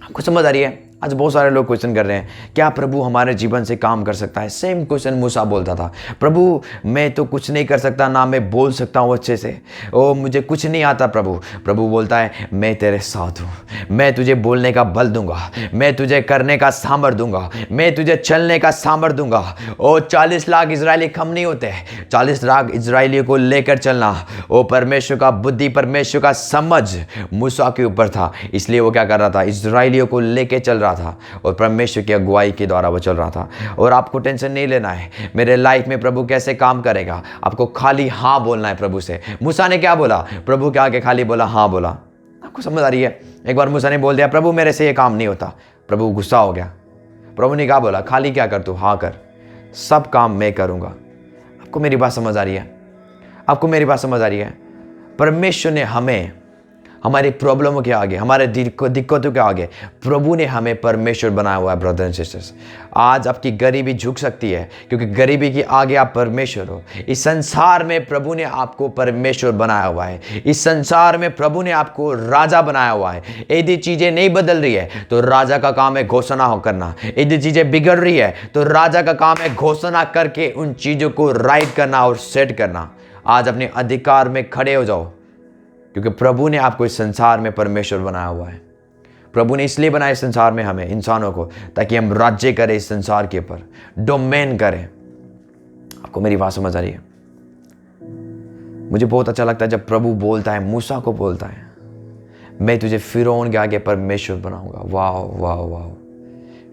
आपको समझ आ रही है? आज बहुत सारे लोग क्वेश्चन कर रहे हैं, क्या प्रभु हमारे जीवन से काम कर सकता है? सेम क्वेश्चन मूसा बोलता था, प्रभु मैं तो कुछ नहीं कर सकता, ना मैं बोल सकता हूँ अच्छे से, ओ मुझे कुछ नहीं आता प्रभु। प्रभु बोलता है मैं तेरे साथ हूँ, मैं तुझे बोलने का बल दूंगा, मैं तुझे करने का सामर्थ दूंगा, मैं तुझे चलने का सामर्थ दूंगा। ओ 40 लाख इजरायली कम नहीं होते, 40 लाख इजरायलियों को लेकर चलना, ओ परमेश्वर का बुद्धि, परमेश्वर का समझ मूसा के ऊपर था, इसलिए वो क्या कर रहा था? इजरायलियों को लेके चल रहा था और परमेश्वर की अगुवाई के द्वारा वो चल रहा था। और आपको टेंशन नहीं लेना है मेरे लाइफ में प्रभु कैसे काम करेगा, आपको खाली हाँ बोलना है प्रभु से। मूसा ने क्या बोला? प्रभु के आगे खाली बोला, हाँ बोला। आपको समझ आ रही है? एक बार मूसा ने बोल दिया, प्रभु मेरे से ये काम नहीं होता, प्रभु गुस्सा हो गया। प्रभु ने क्या बोला? खाली क्या कर तू? हाँ कर, सब काम मैं करूंगा। आपको मेरी बात समझ आ रही है? आपको मेरी बात समझ आ रही है? परमेश्वर ने हमें हमारी प्रॉब्लमों के आगे, हमारे दिक्कतों के आगे, प्रभु ने हमें परमेश्वर बनाया हुआ है। ब्रदर एंड सिस्टर्स, आज आपकी गरीबी झुक सकती है क्योंकि गरीबी के आगे आप परमेश्वर हो। इस संसार में प्रभु ने आपको परमेश्वर बनाया हुआ है। इस संसार में प्रभु ने आपको राजा बनाया हुआ है। यदि चीज़ें नहीं बदल रही है तो राजा का काम है घोषणा करना। यदि चीज़ें बिगड़ रही है तो राजा का काम है घोषणा करके उन चीज़ों को राइट करना और सेट करना। आज अपने अधिकार में खड़े हो जाओ क्योंकि प्रभु ने आपको इस संसार में परमेश्वर बनाया हुआ है। प्रभु ने इसलिए बनाया इस संसार में हमें, इंसानों को, ताकि हम राज्य करें इस संसार के ऊपर, डोमेन करें। आपको मेरी बात समझ आ रही है? मुझे बहुत अच्छा लगता है जब प्रभु बोलता है, मूसा को बोलता है, मैं तुझे फिरौन के आगे परमेश्वर बनाऊंगा। वाह वाह वाह,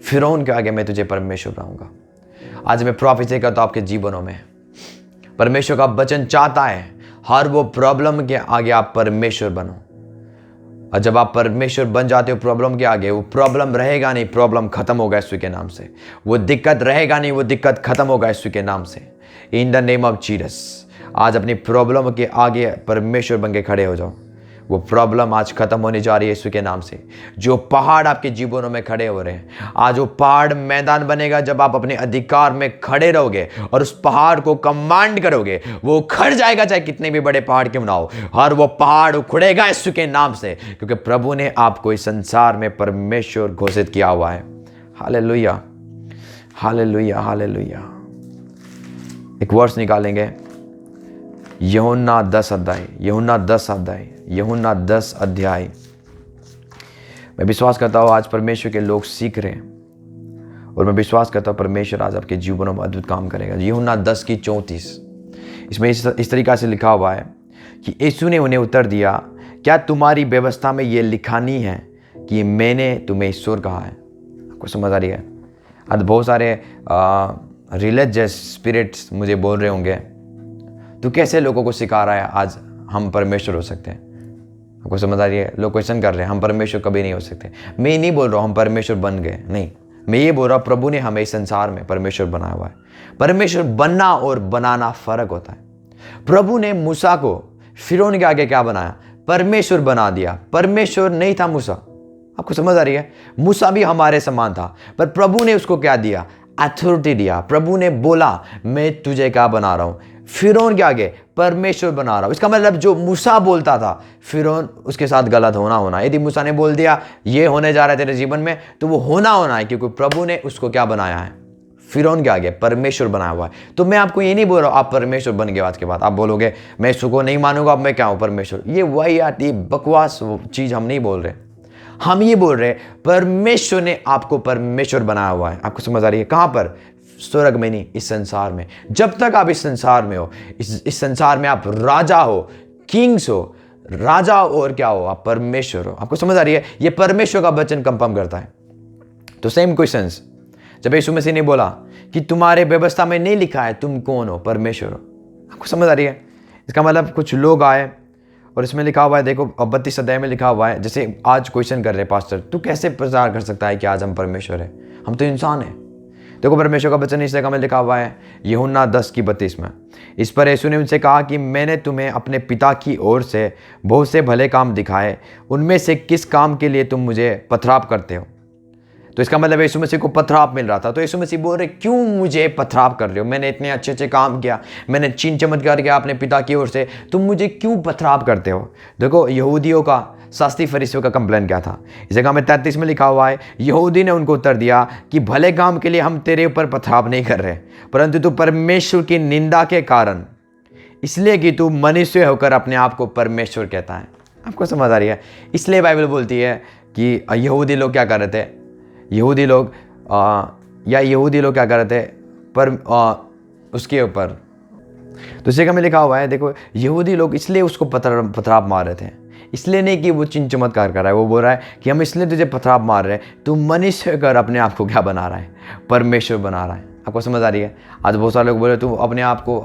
फिरौन के आगे मैं तुझे परमेश्वर बनाऊंगा। आज मैं प्रोफेसी करता हूं आपके जीवनों में, परमेश्वर का वचन चाहता है हर वो प्रॉब्लम के आगे आप परमेश्वर बनो। और जब आप परमेश्वर बन जाते हो प्रॉब्लम के आगे, वो प्रॉब्लम रहेगा नहीं, प्रॉब्लम खत्म होगा यीशु के नाम से। वो दिक्कत रहेगा नहीं, वो दिक्कत खत्म होगा यीशु के नाम से। In the name of Jesus, आज अपनी प्रॉब्लम के आगे परमेश्वर बन के खड़े हो जाओ। वो प्रॉब्लम आज खत्म होने जा रही है यीशु के नाम से। जो पहाड़ आपके जीवनों में खड़े हो रहे हैं, आज वो पहाड़ मैदान बनेगा जब आप अपने अधिकार में खड़े रहोगे और उस पहाड़ को कमांड करोगे। वो उखड़ जाएगा, चाहे कितने भी बड़े पहाड़ क्यों ना हो, हर वो पहाड़ उखड़ेगा यीशु के नाम से, क्योंकि प्रभु ने आपको इस संसार में परमेश्वर घोषित किया हुआ है। Hallelujah hallelujah hallelujah. एक वर्ष निकालेंगे, यूहन्ना 10 अध्याय, यूहन्ना 10 अध्याय, यूहन्ना 10 अध्याय। मैं विश्वास करता हूँ आज परमेश्वर के लोग सीख रहे हैं और मैं विश्वास करता हूँ परमेश्वर आज आपके जीवनों में अद्भुत काम करेगा। यूहन्ना 10 की 34, इसमें इस तरीक़ा से लिखा हुआ है कि यीशु ने उन्हें उत्तर दिया, क्या तुम्हारी व्यवस्था में ये लिखा नहीं है कि मैंने तुम्हें ईश्वर कहा है? आपको समझ आ रही है? आज बहुत सारे रिलीजियस स्पिरिट्स मुझे बोल रहे होंगे, तो कैसे लोगों को सिखा रहा है आज हम परमेश्वर हो सकते हैं? आपको समझ आ रही है? लोग क्वेश्चन कर रहे हैं, हम परमेश्वर कभी नहीं हो सकते। मैं नहीं बोल रहा हूँ हम परमेश्वर बन गए, नहीं, मैं ये बोल रहा हूँ प्रभु ने हमें इस संसार में परमेश्वर बनाया हुआ है। परमेश्वर बनना और बनाना फर्क होता है। प्रभु ने मूसा को फिरौन के आगे क्या बनाया? परमेश्वर बना दिया। परमेश्वर नहीं था मूसा। आपको समझ आ रही है? मूसा भी हमारे समान था, पर प्रभु ने उसको क्या दिया? अथॉरिटी दिया। प्रभु ने बोला मैं तुझे क्या बना रहा हूँ? फिरौन के आगे परमेश्वर बना रहा हूं। इसका मतलब जो मूसा बोलता था फिरौन उसके साथ गलत होना। यदि मूसा ने बोल दिया ये होने जा रहा है तेरे जीवन में, तो वो होना है, क्योंकि प्रभु ने उसको क्या बनाया है? फिरौन के आगे परमेश्वर बनाया हुआ है। तो मैं आपको ये नहीं बोल रहा हूं आप परमेश्वर बन गए। आज के बाद आप बोलोगे मैं इसको नहीं मानूंगा, अब मैं क्या हूं? परमेश्वर। ये वही आती बकवास चीज हम नहीं बोल रहे। हम ये बोल रहे परमेश्वर ने आपको परमेश्वर बनाया हुआ है। आपको समझ आ रही है? कहां पर? स्वर्ग में नहीं, इस संसार में। जब तक आप इस संसार में हो, इस संसार में आप राजा हो, किंग्स हो, राजा हो, और क्या हो? आप परमेश्वर हो। आपको समझ आ रही है? ये परमेश्वर का वचन कंफर्म करता है। तो सेम क्वेश्चंस जब यीशु मसीह ने बोला कि तुम्हारे व्यवस्था में नहीं लिखा है तुम कौन हो? परमेश्वर हो। आपको समझ आ रही है? इसका मतलब कुछ लोग आए और इसमें लिखा हुआ है, देखो 32 अध्याय में लिखा हुआ है, जैसे आज क्वेश्चन कर रहे हैं, पास्टर तू कैसे प्रचार कर सकता है कि आज हम परमेश्वर है? हम तो इंसान हैं। देखो परमेश्वर का वचन इस जगह में लिखा हुआ है, यूहन्ना 10 की 32 में। इस पर यीशु ने उनसे कहा कि मैंने तुम्हें अपने पिता की ओर से बहुत से भले काम दिखाए, उनमें से किस काम के लिए तुम मुझे पथराव करते हो? तो इसका मतलब यीशु मसीह को पथराव मिल रहा था। तो यीशु मसीह बोल रहे क्यों मुझे पथराव कर रहे हो? मैंने इतने अच्छे अच्छे काम किया, मैंने चिन्ह चमत्कार किया अपने पिता की ओर से, तुम मुझे क्यों पथराव करते हो? देखो यहूदियों का शास्त्री फरीसियों का कंप्लेन क्या था। इस जगह में 33 में लिखा हुआ है, यहूदी ने उनको उत्तर दिया कि भले काम के लिए हम तेरे ऊपर पथराव नहीं कर रहे, परंतु तू परमेश्वर की निंदा के कारण, इसलिए कि तू मनुष्य होकर अपने आप को परमेश्वर कहता है। आपको समझ आ रही है? इसलिए बाइबल बोलती है कि यहूदी लोग क्या कर रहे थे, यहूदी लोग क्या कर रहे थे पर उसके ऊपर, तो इस जगह में लिखा हुआ है, देखो यहूदी लोग इसलिए उसको पथराव मार रहे थे, इसलिए नहीं कि वो चिन्ह चमत्कार कर रहा है। वो बोल रहा है कि हम इसलिए तुझे पथराव मार रहे हैं, तू मनुष्य कर अपने आप को क्या बना रहा है, परमेश्वर बना रहा है। आपको समझ आ रही है? आज बहुत सारे लोग बोल रहे तू अपने आप को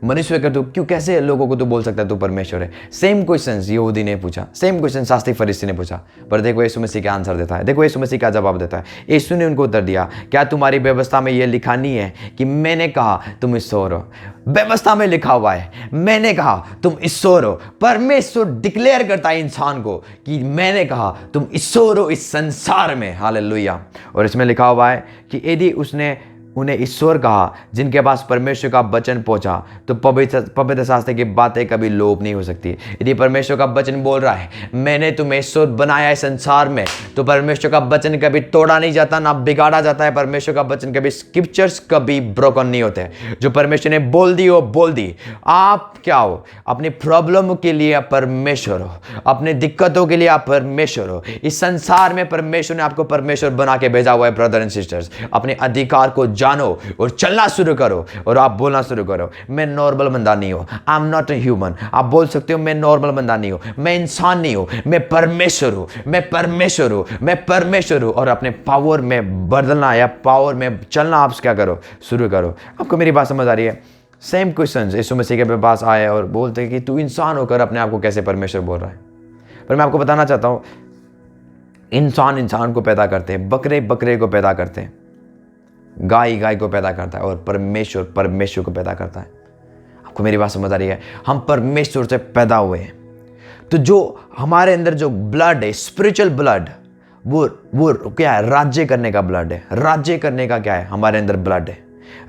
मनुष्य कर, तू क्यों, कैसे लोगों को तू बोल सकता है तू परमेश्वर है। सेम क्वेश्चन यहूदी ने पूछा, सेम क्वेश्चन शास्त्री फरीसी ने पूछा, पर देखो यीशु मसीह क्या आंसर देता है। देखो यीशु मसीह क्या जवाब देता है। यीशु ने उनको उत्तर दिया, क्या तुम्हारी व्यवस्था में यह लिखा नहीं है कि मैंने कहा तुम ईश्वर हो? व्यवस्था में लिखा हुआ है मैंने कहा तुम ईश्वर हो। परमेश्वर डिक्लेयर करता है इंसान को कि मैंने कहा तुम ईश्वर हो इस संसार में। हालेलुया। और इसमें लिखा हुआ है कि यदि उसने उन्हें ईश्वर कहा जिनके पास परमेश्वर का वचन पहुंचा, तो पवित्र शास्त्र की बातें कभी लोप नहीं हो सकती। यदि परमेश्वर का वचन बोल रहा है मैंने तुम्हें ईश्वर बनाया है संसार में, तो परमेश्वर का वचन कभी तोड़ा नहीं जाता, ना बिगाड़ा जाता है। परमेश्वर का वचन कभी, स्क्रिप्चर्स कभी ब्रोकन नहीं होते। जो परमेश्वर ने बोल दी वो बोल दी। आप क्या हो? अपनी प्रॉब्लम के लिए आप परमेश्वर हो, अपने दिक्कतों के लिए आप परमेश्वर हो। इस संसार में परमेश्वर ने आपको परमेश्वर बना के भेजा हुआ है। ब्रदर एंड सिस्टर्स, अपने अधिकार को जानो और चलना शुरू करो और आप बोलना शुरू करो, मैं नॉर्मल बंदा नहीं हूं, I am not a human. आप बोल सकते हो मैं नॉर्मल बंदा नहीं हूं, मैं इंसान नहीं हूं, मैं परमेश्वर हूं, मैं परमेश्वर हूं, मैं परमेश्वर हूं। और अपने पावर में बदलना या पावर में चलना आप क्या करो, शुरू करो। आपको मेरी बात समझ आ रही है? सेम क्वेश्चन यीशु मसीह के पास आए और बोलते हैं कि तू इंसान होकर अपने आप को कैसे परमेश्वर बोल रहा है। पर मैं आपको बताना चाहता हूं, इंसान को पैदा करते हैं, बकरे को पैदा करते हैं, गाय को पैदा करता है, और परमेश्वर को पैदा करता है। आपको मेरी बात समझ आ रही है? हम परमेश्वर से पैदा हुए हैं। तो जो हमारे अंदर जो ब्लड है, स्पिरिचुअल ब्लड, वो क्या है? राज्य करने का ब्लड है। राज्य करने का क्या है? हमारे अंदर ब्लड है।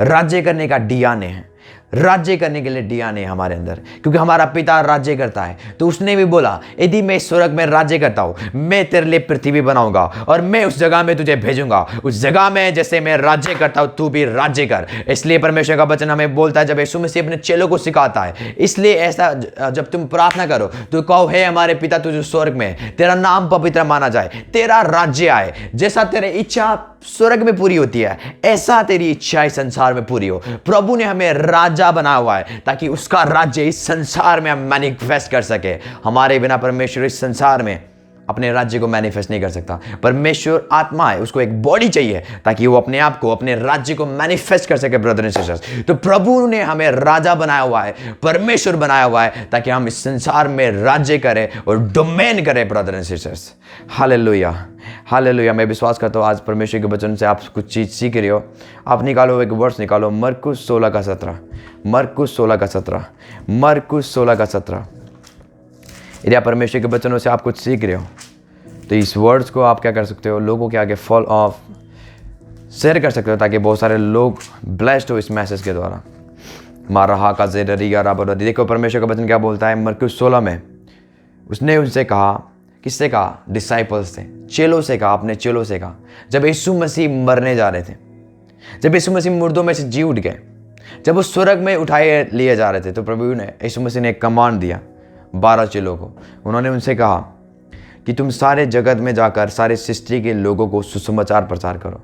राज्य करने का डीएनए है। राज्य करने के लिए डीएनए है हमारे अंदर, क्योंकि हमारा पिता राज्य करता है। तो उसने भी बोला यदि मैं स्वर्ग में राज्य करता हूं, मैं तेरे लिए पृथ्वी बनाऊंगा और मैं उस जगह में तुझे भेजूंगा। उस जगह में जैसे मैं राज्य करता हूं तू भी राज्य कर। इसलिए परमेश्वर का वचन हमें बोलता है, जब यीशु मसीह अपने चेलों को सिखाता है, इसलिए ऐसा जब तुम प्रार्थना करो तो कहो, हे हमारे पिता तुझे स्वर्ग में, तेरा नाम पवित्र माना जाए, तेरा राज्य आए, जैसा तेरी इच्छा स्वर्ग में पूरी होती है ऐसा तेरी इच्छा इस संसार में पूरी हो। प्रभु ने हमें राजा बना हुआ है ताकि उसका राज्य इस संसार में हम मैनिफेस्ट कर सके। हमारे बिना परमेश्वर इस संसार में अपने राज्य को मैनिफेस्ट नहीं कर सकता। परमेश्वर आत्मा है, उसको एक बॉडी चाहिए ताकि वो अपने आप को, अपने राज्य को मैनिफेस्ट कर सके। ब्रदर एंड सिस्टर्स, तो प्रभु ने हमें राजा बनाया हुआ है, परमेश्वर बनाया हुआ है ताकि हम इस संसार में राज्य करें और डोमेन करें। Brother and sisters, hallelujah, hallelujah. मैं विश्वास करता हूँ आज परमेश्वर के वचन से आप कुछ चीज़ सीख रहे हो। आप निकालो, एक वर्ष निकालो, मरकुस 16:17, मरकुस 16:17, मरकुस 16:17। यदि आप परमेश्वर के वचनों से आप कुछ सीख रहे हो तो इस वर्ड्स को आप क्या कर सकते हो, लोगों के आगे फॉल ऑफ शेयर कर सकते हो ताकि बहुत सारे लोग ब्लेस्ड हो इस मैसेज के द्वारा। मारा का जेरिया राबरदी। देखो परमेश्वर का वचन क्या बोलता है मरकुस 16 में। उसने उनसे कहा, किससे कहा? डिसाइपल्स से, चेलों से कहा, अपने चेलों से कहा। जब यीशु मसीह मरने जा रहे थे, जब यीशु मसीह मुर्दों में से जी उठ गए, जब वो स्वर्ग में उठाए लिए जा रहे थे, तो प्रभु ने, यीशु मसीह ने एक कमांड दिया 12 चेलों को। उन्होंने उनसे कहा कि तुम सारे जगत में जाकर सारे सृष्टि के लोगों को सुसमाचार प्रचार करो।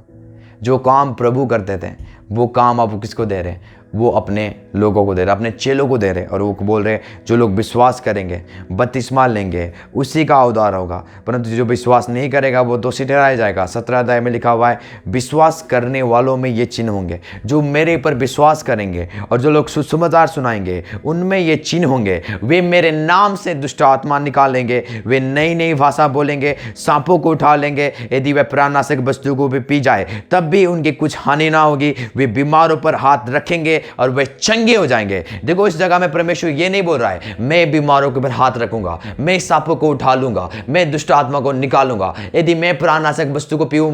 जो काम प्रभु करते थे वो काम आप किसको दे रहे हैं? वो अपने लोगों को दे रहे, अपने चेलों को दे रहे। और वो बोल रहे जो लोग विश्वास करेंगे, बपतिस्मा लेंगे, उसी का उद्धार होगा, परंतु जो विश्वास नहीं करेगा वो दोषी ठहराया जाएगा। 17 अध्याय में लिखा हुआ है, विश्वास करने वालों में ये चिन्ह होंगे। जो मेरे पर विश्वास करेंगे और जो लोग सुसमाचार सुनाएंगे उनमें ये चिन्ह होंगे। वे मेरे नाम से दुष्ट आत्मा निकालेंगे, वे नई नई भाषा बोलेंगे, सांपों को उठा लेंगे, यदि वे प्राणनाशक वस्तु को भी पी जाए तब भी उनकी कुछ हानि ना होगी। वे बीमारों पर हाथ रखेंगे जाएंगे और वे चंगे हो जाएंगे। देखो इस जगह में परमेश्वर ये नहीं बोल रहा है मैं बीमारों के ऊपर हाथ रखूंगा, मैं सांपों को उठा लूंगा, मैं दुष्ट आत्मा को निकालूंगा, यदि मैं प्राणनाशक वस्तु को पीऊं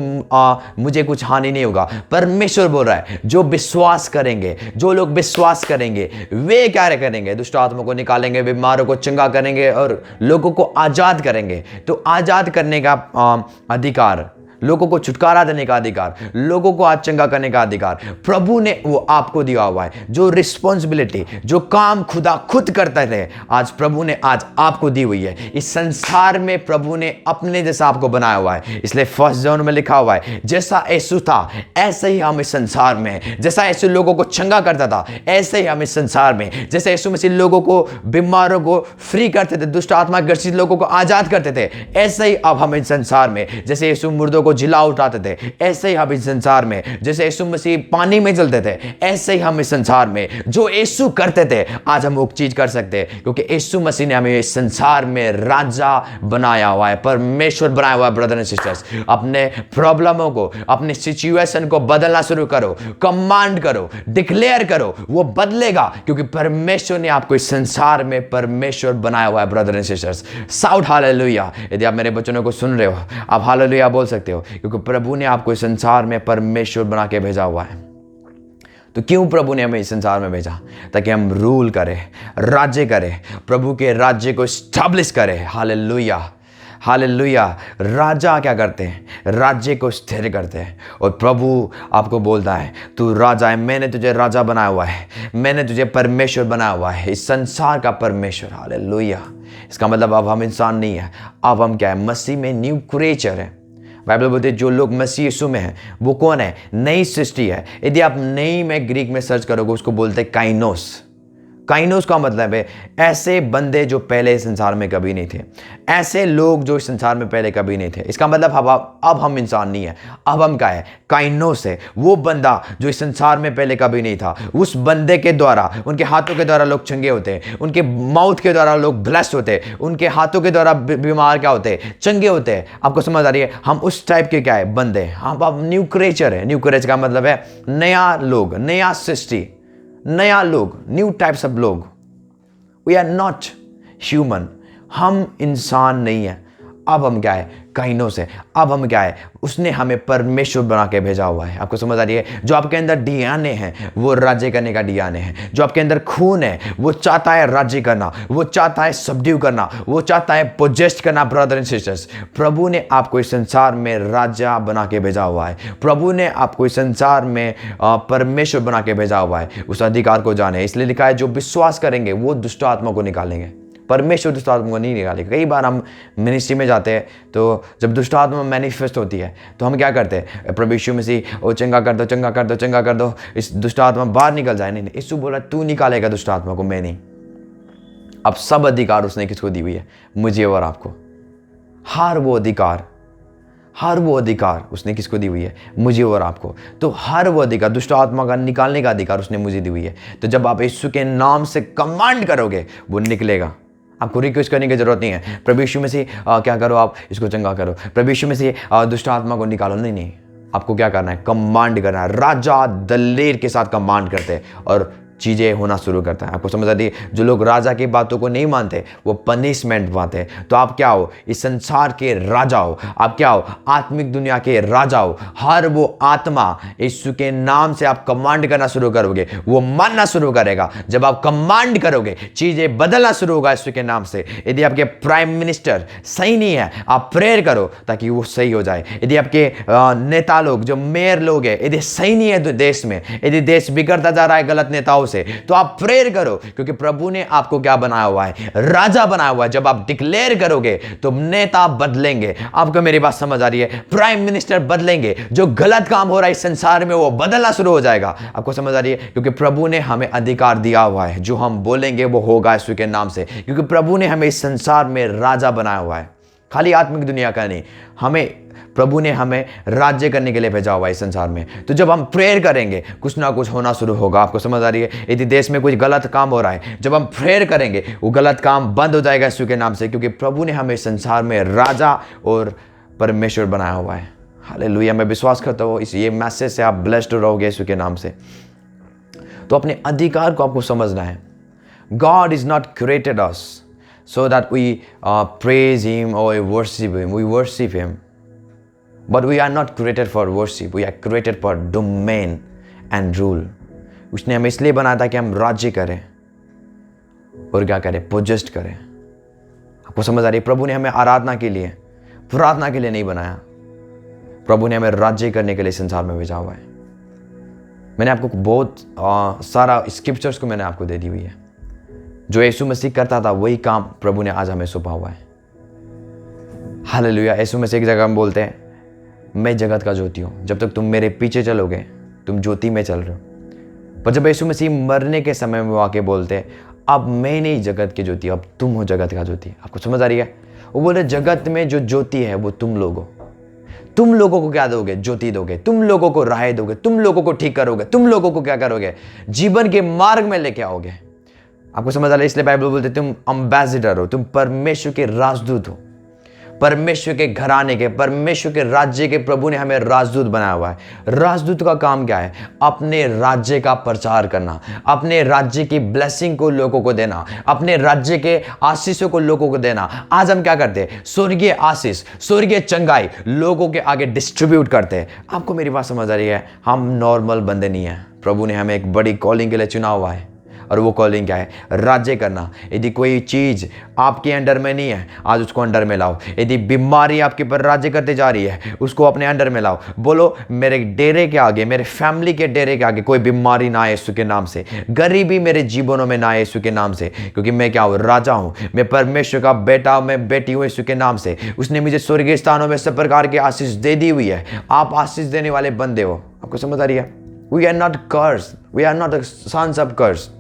मुझे कुछ हानि नहीं होगा। परमेश्वर बोल रहा है जो विश्वास करेंगे, जो लोग विश्वास करेंगे वे क्या करेंगे, दुष्ट आत्मा को निकालेंगे, बीमारों को चंगा करेंगे और लोगों को आजाद करेंगे। तो आजाद करने का अधिकार, लोगों को छुटकारा देने का अधिकार, लोगों को आज चंगा करने का अधिकार प्रभु ने वो आपको दिया हुआ है। जो रिस्पॉन्सिबिलिटी, जो काम खुदा खुद करते थे, आज प्रभु ने आज आपको दी हुई है। इस संसार में प्रभु ने अपने जैसा आपको बनाया हुआ है। इसलिए फर्स्ट जॉन में लिखा हुआ है जैसा यीशु था ऐसे ही हम इस संसार में, जैसा यीशु लोगों को चंगा करता था ऐसे ही हम इस संसार में, जैसे यीशु मसीह लोगों को, बीमारों को फ्री करते थे, दुष्ट आत्मा ग्रसित लोगों को आजाद करते थे, ऐसे ही अब हम इस संसार में, जैसे यीशु मुर्दों को जिला उठाते थे ऐसे ही हम इस संसार में, जैसे यीशु मसीह पानी में चलते थे ऐसे ही हम इस संसार में, जो यीशु करते थे आज हम वो चीज कर सकते हैं, क्योंकि यीशु मसीह ने हमें इस संसार में राजा बनाया हुआ है, परमेश्वर बनाया हुआ है। ब्रदर एंड सिस्टर्स, अपने प्रॉब्लमों को, अपने सिचुएशन को बदलना शुरू करो, कमांड करो, डिक्लेयर करो, वो बदलेगा, क्योंकि परमेश्वर ने आपको इस संसार में परमेश्वर बनाया हुआ है। Brother and sisters, shout hallelujah. यदि आप मेरे वचनों को सुन रहे हो आप हालेलुया बोल सकते हो, क्योंकि प्रभु ने आपको इस संसार में परमेश्वर बना के भेजा हुआ है। तो क्यों प्रभु ने हमें इस संसार में भेजा? ताकि हम रूल करें, राज्य करें, प्रभु के राज्य को स्टैब्लिश करें। Hallelujah, hallelujah. राजा क्या करते हैं? राज्य को स्थिर करते हैं। और प्रभु आपको बोलता है तू राजा है, मैंने तुझे राजा बनाया हुआ है, मैंने तुझे परमेश्वर बनाया हुआ है, इस संसार का परमेश्वर। हालेलुया। इसका मतलब अब हम इंसान नहीं है, अब हम क्या है? मसीह में न्यू क्रिएचर है। बाइबल बोलते हैं जो लोग मसीह यीशु में हैं वो कौन है? नई सृष्टि है। यदि आप नई में ग्रीक में सर्च करोगे उसको बोलते हैं काइनोस। काइनोस का मतलब है ऐसे बंदे जो पहले इस संसार में कभी नहीं थे, ऐसे लोग जो इस संसार में पहले कभी नहीं थे। इसका मतलब अब हम इंसान नहीं है, अब हम क्या है? काइनोस है। वो बंदा जो इस संसार में पहले कभी नहीं था, उस बंदे के द्वारा, उनके हाथों के द्वारा लोग चंगे होते हैं, उनके माउथ के द्वारा लोग ब्लेस्ड होते हैं, उनके हाथों के द्वारा बीमार क्या होते हैं? चंगे होते हैं। आपको समझ आ रही है? हम उस टाइप के क्या है? बंदे। हम अब न्यू क्रिएचर है। न्यू क्रिएचर का मतलब है नया लोग, नया सृष्टि, नया लोग, न्यू टाइप्स ऑफ लोग। वी आर नॉट ह्यूमन, हम इंसान नहीं है। अब हम क्या है? काइनोस है। अब हम क्या है? उसने हमें परमेश्वर बना के भेजा हुआ है। आपको समझ आ रही है? जो आपके अंदर डीएनए है वो राज्य करने का डीएनए है। जो आपके अंदर खून है वो चाहता है राज्य करना, वो चाहता है सबड्यू करना, वो चाहता है पोजेस्ट करना। ब्रदर एंड सिस्टर्स, प्रभु ने आपको इस संसार में राजा बना के भेजा हुआ है। प्रभु ने आपको इस संसार में परमेश्वर बना के भेजा हुआ है। उस अधिकार को जाने। इसलिए लिखा है जो विश्वास करेंगे वो दुष्ट आत्मा को निकालेंगे। परमेश्वर दुष्ट आत्मा को नहीं निकालेगा। कई बार हम मिनिस्ट्री में जाते हैं तो जब दुष्ट आत्मा मैनिफेस्ट होती है तो हम क्या करते हैं? प्रभु यीशु मसीह ओ चंगा कर दो, चंगा कर दो, चंगा कर दो, इस दुष्ट आत्मा बाहर निकल जाए। नहीं, यीशु बोला तू निकालेगा दुष्ट आत्मा को, मैं नहीं। अब सब अधिकार उसने किसको दी हुई है? मुझे और आपको। हर वो अधिकार उसने किसको दी हुई है? मुझे और आपको। तो हर वो अधिकार, दुष्ट आत्मा का निकालने का अधिकार उसने मुझे दी हुई है। तो जब आप यीशु के नाम से कमांड करोगे वो निकलेगा। आपको रिक्वेस्ट करने की जरूरत नहीं है प्रभु यीशु में से क्या करो, आप इसको चंगा करो, प्रभु यीशु में से दुष्ट आत्मा को निकालो। नहीं, आपको क्या करना है? कमांड करना है। राजा दलेर के साथ कमांड करते हैं और चीज़ें होना शुरू करता है। आपको समझ आती है? जो लोग राजा की बातों को नहीं मानते वो पनिशमेंट पाते हैं। तो आप क्या हो? इस संसार के राजा हो। आप क्या हो? आत्मिक दुनिया के राजा हो। हर वो आत्मा यीशु के नाम से आप कमांड करना शुरू करोगे वो मानना शुरू करेगा। जब आप कमांड करोगे चीज़ें बदलना शुरू होगा यीशु के नाम से। यदि आपके प्राइम मिनिस्टर सही नहीं है आप प्रेयर करो ताकि वो सही हो जाए। यदि आपके नेता लोग, जो मेयर लोग हैं, यदि सही नहीं है देश में, यदि देश बिगड़ता जा रहा है गलत नेताओं से, तो आप प्रेयर करो, क्योंकि प्रभु ने आपको क्या बनाया हुआ है? राजा बनाया हुआ है। जब आप डिक्लेयर करोगे तो नेता बदलेंगे। आपको मेरी बात समझ आ रही है? प्राइम मिनिस्टर बदलेंगे। जो गलत काम हो रहा है इस संसार में वो बदलना शुरू हो जाएगा। आपको समझ आ रही है? क्योंकि प्रभु ने हमें अधिकार दिया हुआ है। जो हम बोलेंगे वो होगा यीशु के नाम से, क्योंकि प्रभु ने हमें इस संसार में राजा बनाया हुआ है। खाली आत्मिक दुनिया का नहीं, प्रभु ने हमें राज्य करने के लिए भेजा हुआ है इस संसार में। तो जब हम प्रेयर करेंगे कुछ ना कुछ होना शुरू होगा। आपको समझ आ रही है? यदि देश में कुछ गलत काम हो रहा है, जब हम प्रेयर करेंगे वो गलत काम बंद हो जाएगा यीशु के नाम से, क्योंकि प्रभु ने हमें इस संसार में राजा और परमेश्वर बनाया हुआ है। हालेलुया। मैं विश्वास करता हूँ इस ये मैसेज से आप ब्लेस्ड रहोगे यीशु के नाम से। तो अपने अधिकार को आपको समझना है। God is not created us so that we praise Him or worship Him. We worship Him. But we are not created for worship. We are created for domain and rule. उसने हमें इसलिए बनाया था कि हम राज्य करें और क्या करें, पोजेस्ट करें। आपको समझ आ रही है? प्रभु ने हमें आराधना के लिए, प्रार्थना के लिए नहीं बनाया। प्रभु ने हमें राज्य करने के लिए संसार में भेजा हुआ है। मैंने आपको बहुत सारा स्क्रिप्चर्स को मैंने आपको दे दी हुई है। जो यीशु मसीह करता था वही काम प्रभु ने आज हमें सौंपा हुआ है। हालेलुया। यीशु मसीह एक जगह में बोलते हैं, मैं जगत का ज्योति हूँ, जब तक तुम मेरे पीछे चलोगे तुम ज्योति में चल रहे हो। पर जब यीशु मसीह मरने के समय में वो आके बोलते हैं, अब मैं नहीं जगत की ज्योति, अब तुम हो जगत का ज्योति। आपको समझ आ रही है? वो बोले जगत में जो ज्योति है वो तुम लोग हो। तुम लोगों को क्या दोगे? ज्योति दोगे। तुम लोगों को राह दोगे। तुम लोगों को ठीक करोगे। तुम लोगों को क्या करोगे? जीवन के मार्ग में लेके आओगे। आपको समझ आ रहा है? इसलिए बाइबल बोलते तुम एम्बेसडर हो, तुम परमेश्वर के राजदूत हो, परमेश्वर के घराने के, परमेश्वर के राज्य के। प्रभु ने हमें राजदूत बनाया हुआ है। राजदूत का काम क्या है? अपने राज्य का प्रचार करना, अपने राज्य की ब्लेसिंग को लोगों को देना, अपने राज्य के आशीषों को लोगों को देना। आज हम क्या करते हैं? स्वर्गीय आशीष, स्वर्गीय चंगाई लोगों के आगे डिस्ट्रीब्यूट करते हैं। आपको मेरी बात समझ आ रही है? हम नॉर्मल बंदे नहीं हैं। प्रभु ने हमें एक बड़ी कॉलिंग के लिए चुना हुआ है और वो कॉलिंग क्या है? राज्य करना। यदि कोई चीज़ आपके अंडर में नहीं है, आज उसको अंडर में लाओ। यदि बीमारी आपके पर राज्य करते जा रही है, उसको अपने अंडर में लाओ। बोलो मेरे डेरे के आगे, मेरे फैमिली के डेरे के आगे कोई बीमारी ना आए यीशु के नाम से, गरीबी मेरे जीवनों में ना आए यीशु के नाम से, क्योंकि मैं क्या हूँ? राजा हूँ, मैं परमेश्वर का बेटा, मैं बेटी हूँ यीशु के नाम से। उसने मुझे स्वर्गीय स्थानों में सब प्रकार की आशीष दे दी हुई है। आप आशीष देने वाले बंदे हो। आपको समझ आ रही है? We are not curse, we are not sons of curse.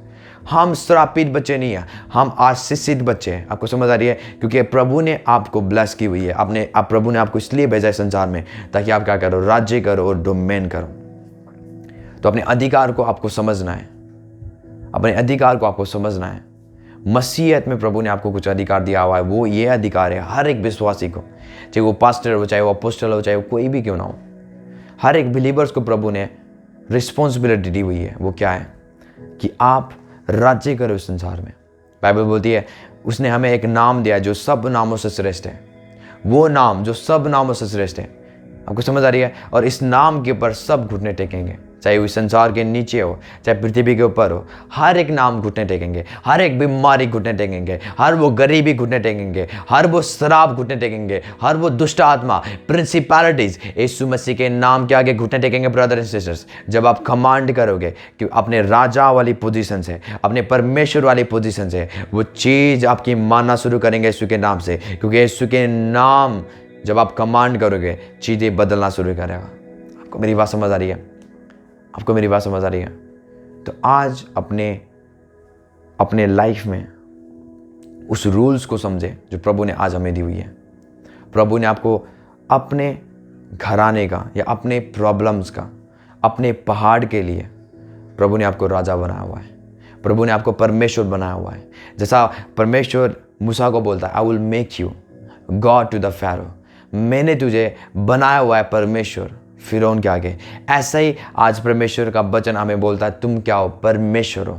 हम श्रापित बच्चे नहीं हैं, हम आशीषित बच्चे हैं। आपको समझ आ रही है? क्योंकि प्रभु ने आपको ब्लेस की हुई है। प्रभु ने आपको इसलिए भेजा है संसार में ताकि आप क्या करो? राज्य करो और डोमेन करो। तो अपने अधिकार को आपको समझना है, अपने अधिकार को आपको समझना है। मसीहत में प्रभु ने आपको कुछ अधिकार दिया हुआ है। वो ये अधिकार है हर एक विश्वासी को, चाहे वो पास्टर हो, चाहे वो अपोस्टल हो, चाहे वो कोई भी क्यों ना हो। हर एक बिलीवर्स को प्रभु ने रिस्पॉन्सिबिलिटी दी हुई है। वो क्या है? कि आप राज्य करो इस संसार में। बाइबल बोलती है उसने हमें एक नाम दिया जो सब नामों से श्रेष्ठ है। वो नाम जो सब नामों से श्रेष्ठ है। आपको समझ आ रही है? और इस नाम के ऊपर सब घुटने टेकेंगे, चाहे वो संसार के नीचे हो, चाहे पृथ्वी के ऊपर हो। हर एक नाम घुटने टेकेंगे, हर एक बीमारी घुटने टेकेंगे, हर वो गरीबी घुटने टेकेंगे, हर वो शराब घुटने टेकेंगे, हर वो दुष्ट आत्मा, प्रिंसिपैलिटीज यीशु मसीह के नाम के आगे घुटने टेकेंगे। ब्रदर एंड सिस्टर्स, जब आप कमांड करोगे कि अपने राजा वाली पोजीशन से, अपने परमेश्वर वाली पोजीशन से, वो चीज़ आपकी मानना शुरू करेंगे यीशु के नाम से। क्योंकि यीशु के नाम जब आप कमांड करोगे चीज़ें बदलना शुरू करेगा। आपको मेरी बात समझ आ रही है? आपको मेरी बात समझ आ रही है? तो आज अपने लाइफ में उस रूल्स को समझे जो प्रभु ने आज हमें दी हुई है। प्रभु ने आपको अपने घराने का या अपने प्रॉब्लम्स का, अपने पहाड़ के लिए प्रभु ने आपको राजा बनाया हुआ है। प्रभु ने आपको परमेश्वर बनाया हुआ है। जैसा परमेश्वर मूसा को बोलता है, I will make you god to the Pharaoh. मैंने तुझे बनाया हुआ है परमेश्वर फिरौन के आगे। ऐसा ही आज परमेश्वर का वचन हमें बोलता है, तुम क्या हो? परमेश्वर हो।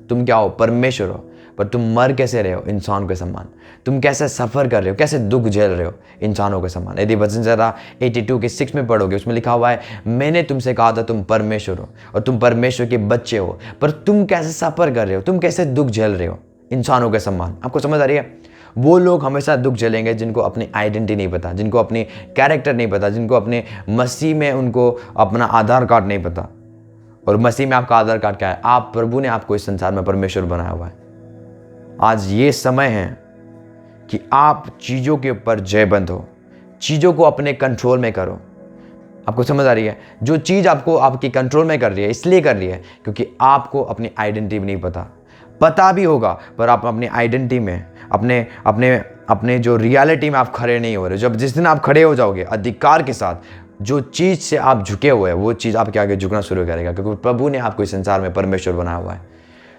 तुम क्या हो? परमेश्वर हो। पर तुम मर कैसे रहे हो? इंसान के समान। तुम कैसे सफ़र कर रहे हो? कैसे दुख झेल रहे हो? इंसानों के समान। यदि वचन ज़रा 82 के 6 में पढ़ोगे, उसमें लिखा हुआ है, मैंने तुमसे कहा था तुम परमेश्वर हो और तुम परमेश्वर के बच्चे हो, पर तुम कैसे सफ़र कर रहे हो? तुम कैसे दुख झेल रहे हो? इंसानों के समान। आपको समझ आ रही है? वो लोग हमेशा दुख झेलेंगे जिनको अपनी आइडेंटिटी नहीं पता, जिनको अपनी कैरेक्टर नहीं पता, जिनको अपने मसीह में उनको अपना आधार कार्ड नहीं पता। और मसीह में आपका आधार कार्ड क्या है? आप, प्रभु ने आपको इस संसार में परमेश्वर बनाया हुआ है। आज ये समय है कि आप चीज़ों के ऊपर जयबंद हो, चीज़ों को अपने कंट्रोल में करो। आपको समझ आ रही है? जो चीज़ आपको आपकी कंट्रोल में कर रही है, इसलिए कर रही है क्योंकि आपको अपनी आइडेंटिटी नहीं पता भी होगा, पर आप अपनी आइडेंटिटी में, अपने जो रियलिटी में आप खड़े नहीं हो रहे। जब जिस दिन आप खड़े हो जाओगे अधिकार के साथ, जो चीज़ से आप झुके हुए हैं वो चीज़ आपके आगे झुकना शुरू करेगा, क्योंकि प्रभु ने आपको इस संसार में परमेश्वर बनाया हुआ है।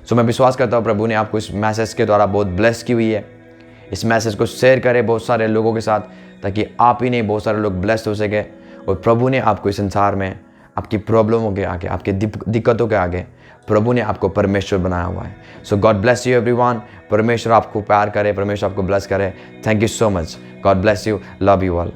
सो मैं विश्वास करता हूँ प्रभु ने आपको इस मैसेज के द्वारा बहुत ब्लेस की हुई है। इस मैसेज को शेयर करें बहुत सारे लोगों के साथ, ताकि आप ही नहीं बहुत सारे लोग ब्लेस्ड हो सके। और प्रभु ने आपको इस संसार में आपकी प्रॉब्लमों के आगे, आपके दिक्कतों के आगे प्रभु ने आपको परमेश्वर बनाया हुआ है। सो गॉड ब्लेस यू एवरीवन। परमेश्वर आपको प्यार करे, परमेश्वर आपको ब्लेस करे। Thank you so much. God bless you. Love you all.